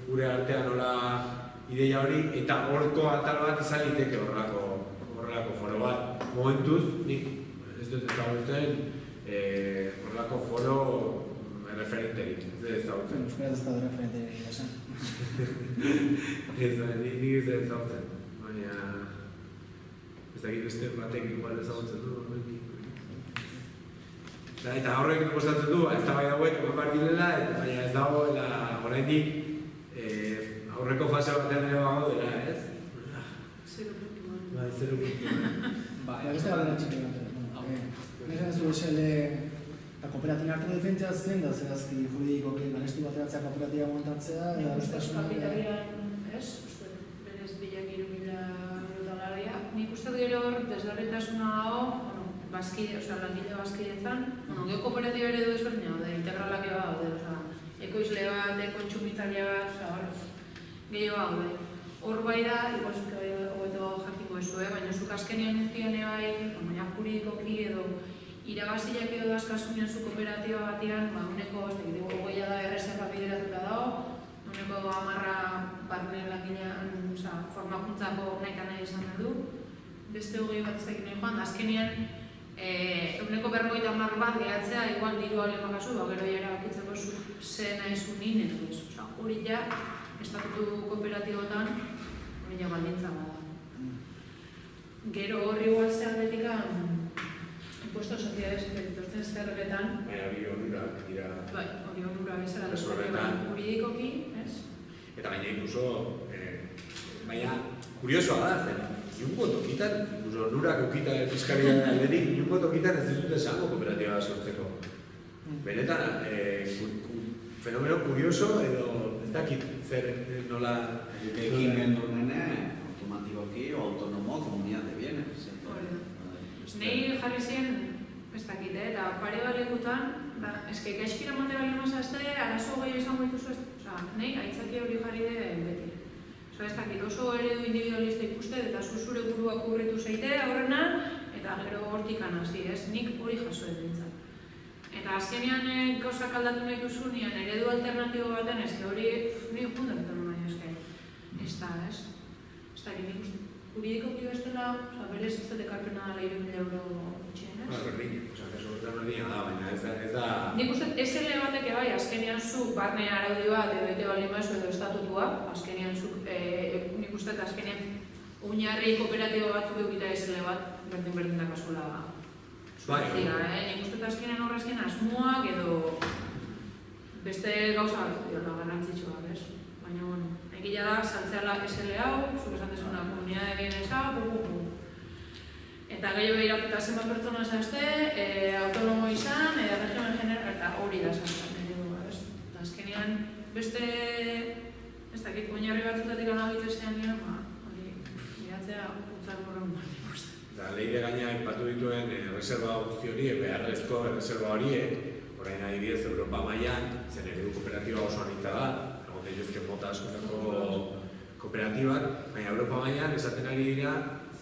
gure artean nola ideia hori, eta horko atal bat izan liteke horrelako foro bat. Momentuz, nik ez dut ezagutzen horrelako foro referenterik, ez ezagutzen. Euskaraz ez da referenterik esan. Nik ez ezagutzen, baina ez dakit beste batek igual ezagutzen du. Eta horrek proposatzen du, ez da bai hauek eman behar direla, baina ez dagoela oraindik aurreko fase batean ere bago dela, ez? 0 puntuan. Beste galdera txiki bat. Nire zu SL eta kooperatibin arteko diferentzia zen da zehazki juridikoki ganestu bateratzea kooperatiba montatzea eta kapitalian, ez? Uste, berez bilak 3.000 $. Nik uste gero hor desberdintasuna dago, langile bazkidetzan, geho kooperatiba ere du ezberdina daude, integralak eba daude, ekoizle bat, kontsumitzaile bat, gehiago daude. Hor bai da, igual zuke hobeto jakiko ezu, baina zuk azkenean urtean bai, baina juridikoki edo irabazilak edo dazkasunean zu kooperatiba batean, uneko, gogoia da erreserba bideratuta dago, uneko 10 barne langilean formakuntzako nahi izan du, beste 20 bat ez dakit nahi joan, azkenean uneko 50 bat gehatzea, igual diru alemakazu, gero jara bakitzeko ze nahi zu nien edo ez. Hori ja, estatutu kooperatibotan, hori ja baldintza bada. Gero horri igual ze aldetikan, impuesto sociedades eta dituzten zergetan. Baina hori onurak dira. Bai, hori onura bezala duzten juridikoki, ez? Eta baina incluso, baina kuriosoa da, zen, inungo tokitan, incluso onurak ukita fiskalia alderik, inungo tokitan ez dizut esango kooperatiba sortzeko. Benetan, fenomeno kurioso edo ez dakit zer nola... Ekimen durnene, automatikoki, autonomo, komunidad de bienes. Nei jarri zien, ez dakit, eta pare bat lekutan, eske gaizkira mate bali mazazte, arazo gehiago izango dituzu ez, nei aitzaki hori jarri de beti. Ez dakit, oso eredu individualista ikuste, eta zure burua kubritu zeite horrena, eta gero hortikan hasi, ez, nik hori jaso dintzat. Eta azkenean gauzak aldatu nahi duzunean, eredu alternatibo baten, eske hori nik jundaketan nahi eske. Ez da, ez? Ez da, nik uste, juridikoki bestela, berez ez dut ekarpena dela 3.000 gutxien, ez? Berdin, kasu berdina da, baina ez da... Nik uste, SL batek bai, azkenean zuk barne araudi bat edo ite bali maizu edo estatutua, azkenean zuk, nik uste, azkenean oinarri kooperatibo batzuk eukita SL bat, berdin da kasula nik uste azkenean horrezken asmoak edo beste gauza batzuk diola garrantzitsua, bez? Baina, egila da, saltzeala SL hau, zuk esan dezuna, komunidade bienes hau, Eta gehiago behiratuta zenbat pertsona zehazte, autonomo izan, regionen general, eta hori da zantzan eredua, ez? Eta azkenean, beste, ez dakit, oinarri batzutatik anabitzezean nire, hori, miratzea utzak borron bat ikusten. Da, leire gaina aipatu dituen reserva guzti hori, beharrezko reserva horiek, orain adibidez Europa mailan, zen eredu kooperatiba oso anitza da, egon daitezke mota askotako kooperatibak, baina Europa mailan esaten ari dira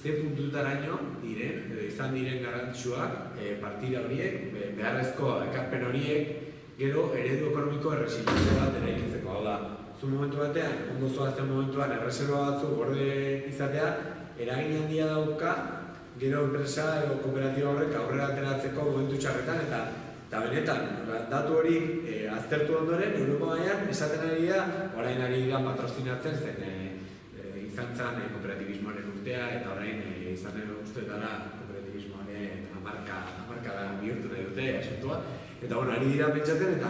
ze puntutaraino diren, edo izan diren garrantzitsuak partida horiek, beharrezko ekarpen horiek, gero eredu ekonomiko erresilientzia bat eraikitzeko. Hau da, zu momentu batean, ondo zoazten momentuan erreserba batzuk gorde izatea, eragin handia dauka, gero enpresa edo kooperatiba horrek aurrera ateratzeko momentu txarretan, eta benetan, datu hori aztertu ondoren, Europa mailan esaten ari da, orain ari dira patrozinatzen zen izan zen kooperatibismoaren urtea, eta orain izan usteetara kooperatibismoaren hamarkada bihurtu nahi dute asuntua. Eta ari dira pentsatzen, eta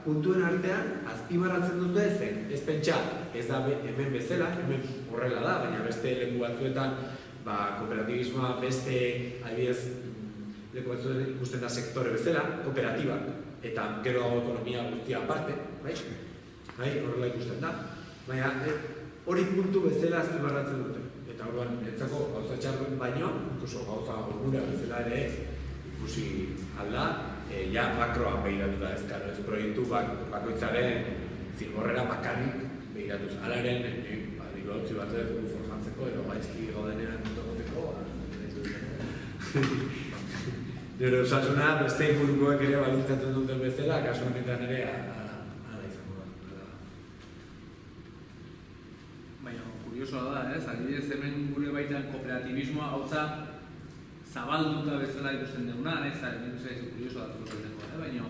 puntuen artean azpimarratzen dute zen, ez pentsa, ez da hemen bezala, hemen horrela da, baina beste leku batzuetan kooperatibismoa beste adibidez leku batzuetan ikusten da sektore bezala, kooperatibak, eta gero dago ekonomia guztia aparte, bai? Horrela ikusten da. Baina hori puntu bezala azpimarratzen dute. Eta orduan, entzako gauza txarren baino, inkluso gauza onura bezala ere ikusi alda, ja makroan behiratu da ezkaro, ez proiektu bakoitzaren zilborrera bakarrik behiratuz. Hala ere, diru hautzi bat dugu formatzeko, edo gaizki gaudenean dutagoteko, nire osasuna beste ingurukoek ere balintzatzen duten bezala, kasu honetan ere hala izango da. Baina, kuriosoa da, ez? Adibidez hemen gure baitan kooperatibismoa hauza zabalduta bezala ikusten duguna, ez? Kuriosoa da zuzateko, baina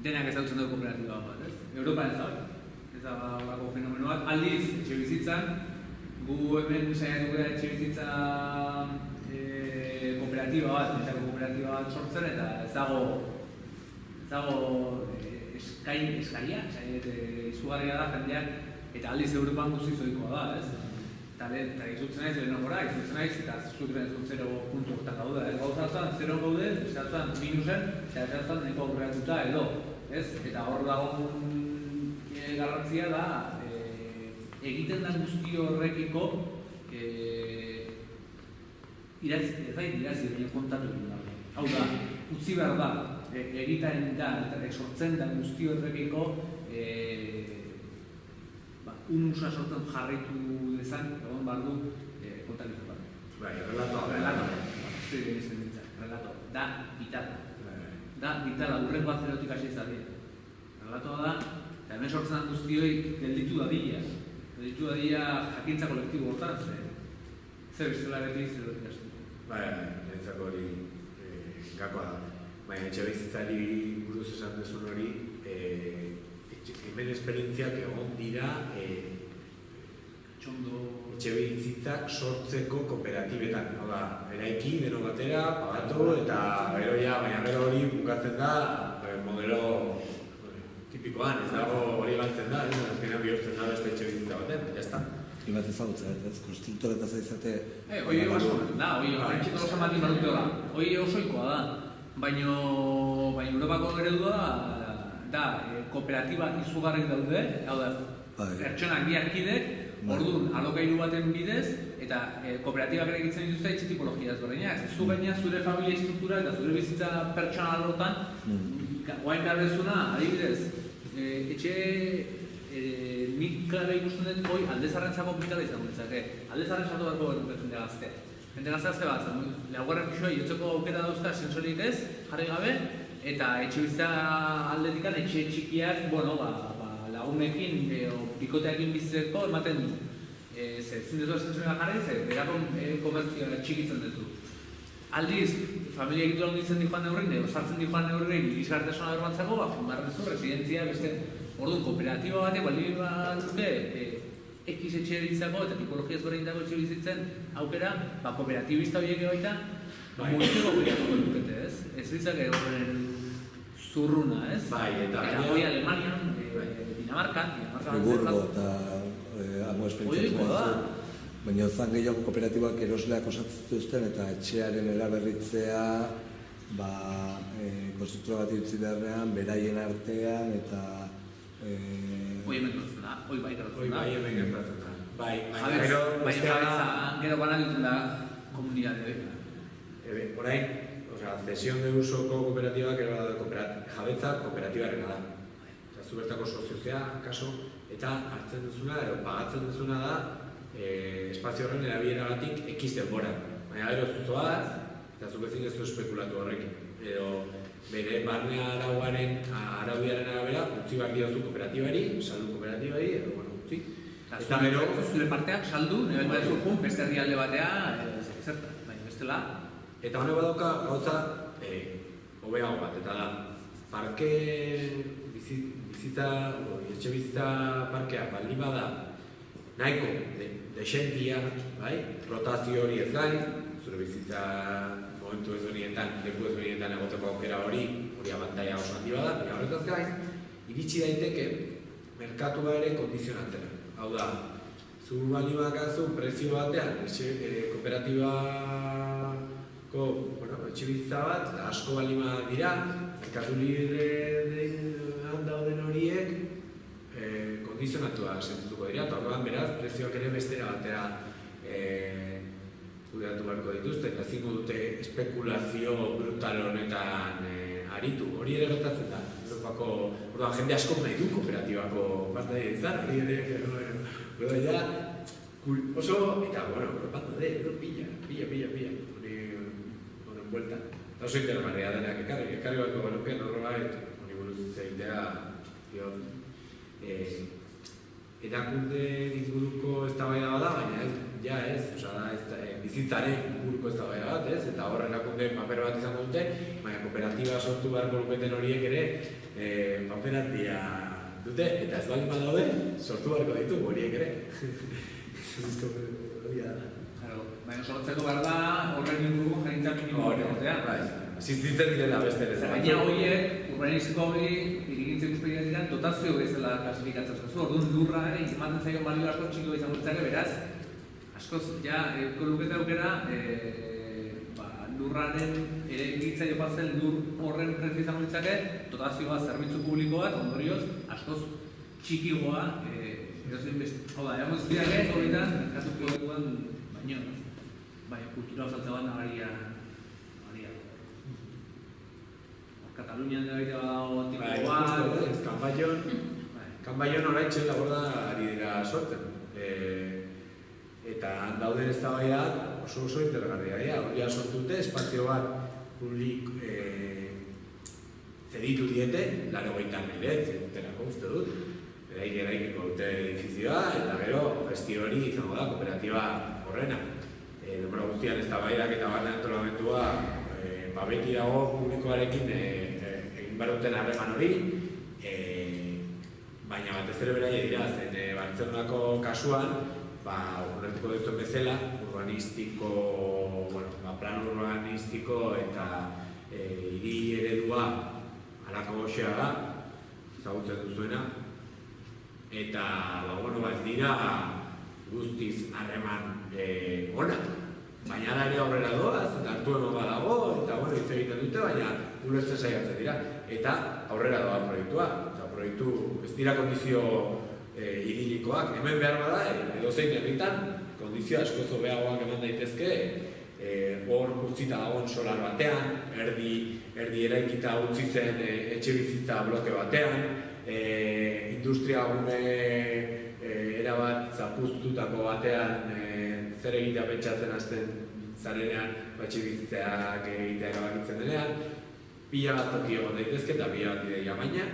denak ezagutzen dugu kooperatiba bat, ez? Europan ez da, ez da horako fenomeno bat. Aldiz, etxe bizitzan, gu hemen saiatu gara etxe bizitza kooperatiba bat sortzen, eta ez dago eskaria, izugarria da jendeak, eta aldiz Europan guztiz ohikoa da, ez? Eta izutzen naiz, lehenokora, izutzen naiz, eta zutren ez 0 puntuetan gaude, ez? Gauzazan 0 gaude, zehazan minusen, zehazan neko aurreratuta edo, ez? Eta hor dagoen garrantzia da, egiten den guzti horrekiko, irazi, baina kontatu egin da. Hau da, utzi behar da, egiten da, eta sortzen da guzti horrekiko, unusa sortzen jarraitu dezan, egon behar du kontatu bat. Bai, relatoa. Relato. Da, bitala. Da, bitala, urrengo azerotik hasi ezadien. Relatoa da, eta hemen sortzen da guztioi gelditu dadila. Gelditu dadila jakintza kolektibo hortan, zer bizela beti zerotik hasi. Bai, netzako hori gakoa da. Baina etxe bizitzari buruz esan duzun hori, hemen esperientziak egon dira etxe bizitzak sortzeko kooperatibetan. Hau da, eraiki, deno batera, pagatu, eta baina gero hori bukatzen da modelo tipikoan, ez dago hori galtzen da, azkenean bihurtzen da beste etxe bizitza baten, jazta. Ibat ezagutzen, ez konstruktoretaz izate... Hoi oso da, hoi oso matin barrute da, hoi osoikoa da, baina Europako eredua da, kooperatiba izugarrik daude, hau da, pertsonak biakidek, orduan alokairu baten bidez, eta kooperatibak ere egitzen dituzte etxe tipologia ezberdinak. Zu gaina zure familia estruktura eta zure bizitza pertsonal horretan, guain behar bezuna, adibidez, etxe nik klabe ikusten dut, hoi aldezarrentzako pikala izango ditzake. Aldezarren sartu beharko genuke jende gazte. Jende gazte bat, laugarren pixoa jotzeko aukera dauzka sensorik ez, jarri gabe, eta etxe bizitza aldetikan etxe txikiak, lagunekin, bikoteakin bizitzeko ematen du. Ezin dezu sensorik jarri, berako komertzioa txikitzen duzu. Aldiz, familia egitura hunditzen dikoan neurrein, edo sartzen dikoan neurrein, irisgartasuna berbantzako, behar duzu, residentzia, beste... Orduan, kooperatiba batek, baldin bat dute, X etxe bizitzako eta tipologia ezberdinetako etxe bizitzen aukera, kooperatibista horiek baita, multiko aukeriatuko dukete, ez? Ez ditzake horren zurruna, ez? Eta hoi Alemanian, Dinamarkan... Friburgo eta hango esperientziatzen. Oioikoa da. Baina zan gehiago kooperatibak erosleak osatzen eta etxearen eraberritzea konstruktora bat utzi beharrean, beraien artean eta... Hoi hemen gertatzen da, hoi bai gertatzen da. Hoi bai hemen gertatzen da. Bai, Baina gero banan duten da komunidade. Orain, cesión de usoko kooperatibak jabetza kooperatibarena da. Zu bertako soziozea, kaso, eta hartzen duzuna, pagatzen duzuna da espazio horren erabileragatik X denbora. Baina gero zuzoaz, eta zuk ezin ez du espekulatu horrekin. Edo bere barne araudiaren arabera, utzi behar diozu kooperatibari, saldu kooperatibari, edo utzi. Eta gero, zure parteak saldu, nire bat zurkun, beste herrialde batea, zerta, baina bestela. Eta honek badauka gauza hobeago bat, eta da, parke etxe bizitza parkea baldin bada nahiko desentia, rotazio hori ez gain, zure bizitza momentu ezberdinetan, leku ezberdinetan egoteko aukera hori abantaila oso handi bada, baina horretaz gain, iritsi daiteke merkatua ere kondizionatzera. Hau da, zu baldin bakazu prezio batean, kooperatibako etxe bizitza bat, asko baldin dira, merkatu libre dauden horiek kondizionatua sentituko dira, eta orduan beraz, prezioak ere bestera batera kudeatu beharko dituzte, eta zingo dute espekulazio brutal honetan aritu. Hori ere gertatzen da. Orduan, jende asko nahi du kooperatibako partaide izan, hori ere, oso, eta, propando pilla, hori honen bueltan. Eta oso interesgarria denak ekarri batko balukeen horrebait, hori buruz zeitea, erakunde inguruko eztabaida bada, baina ez, bizitzaren inguruko eztabaida bat, ez? Eta hor erakunde paper bat izango dute, baina kooperatiba sortu beharko luketen horiek ere paper handia dute, eta ez baldin badaude, sortu beharko ditugu horiek ere. Baina sortzeko behar da, horren inguruko jaintzak minimo egotea. Zizitzen direla beste ere. Baina horiek, urbanistiko hori, irigintzen ikuspegi dira, dotazio bezala klasifikatzen zuzu. Orduan lurra ere, ematen zaio balio asko txiko izango ditzake, beraz, askoz, euko lukete aukera, lurraren ere egitza jopatzen lur horren prezio izango ditzake, dotazioa zerbitzu publiko bat, ondorioz, askoz txikigoa, edozein beste. Hau da, egon zidake, horretan, merkatu pilotuan, baino, kultura osaltza bat nabaria. Katalunian da baita badago antikoa. Kanbaion oraitxe laborda ari dira sortzen. Eta dauden eztabaidak oso interesgarria dira. Hori sortu dute, espazio bat publik zeditu diete, 89 urterako uste dut. Eraikiko dute edifizioa, eta gero gestio hori izango da kooperatiba horrena. Denbora guztian eztabaidak eta barne antolamentua beti dago publikoarekin egin behar duten harreman hori, baina batez ere beraia dira, zen Bartzelonako kasuan, ulertuko duzuen bezala, plan urbanistiko eta hiri eredua halako goxea da, ezagutzen duzuena, eta ez dira guztiz harreman onak. Baina ere aurrera doaz, hartu eman badago, eta hitz egiten dute, baina ulertzen saiatzen dira. Eta aurrera doa proiektua. Proiektu ez dira kondizio idilikoak. Hemen behar bada, edozein herritan, kondizio asko zobeagoak eman daitezke, hor utzita dagoen solar batean, erdi eraikita utzi zen etxe bizitza bloke batean, industria gune erabat zapuztutako batean zer egitea pentsatzen hasten zarenean, etxe bizitzeak egitea erabakitzen denean, pila bat toki egon daitezke eta pila bat ideia baina,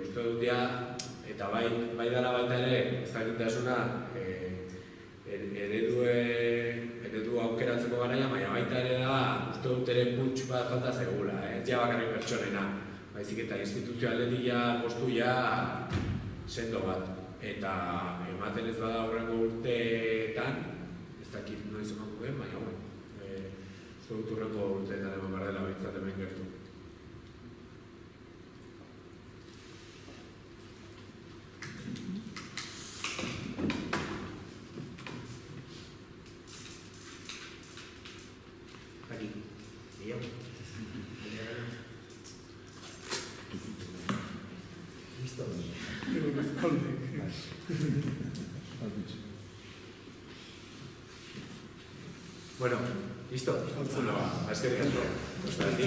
uste dut eta bai dara baita ere ezjakintasuna eredu aukeratzeko garaia, baina baita ere da uste dut ere putx bat falta zegula, ez ja bakarrik pertsonena, baizik eta instituzioaletik postu sendo bat. Eta ematen ez bada horrengo urteetan, ez dakit noiz emango den, baina uste dut horrengo urteetan eman behar dela behintzat hemen gertu. Bueno, listo? Bueno, eskerrik asko. Hasta aquí,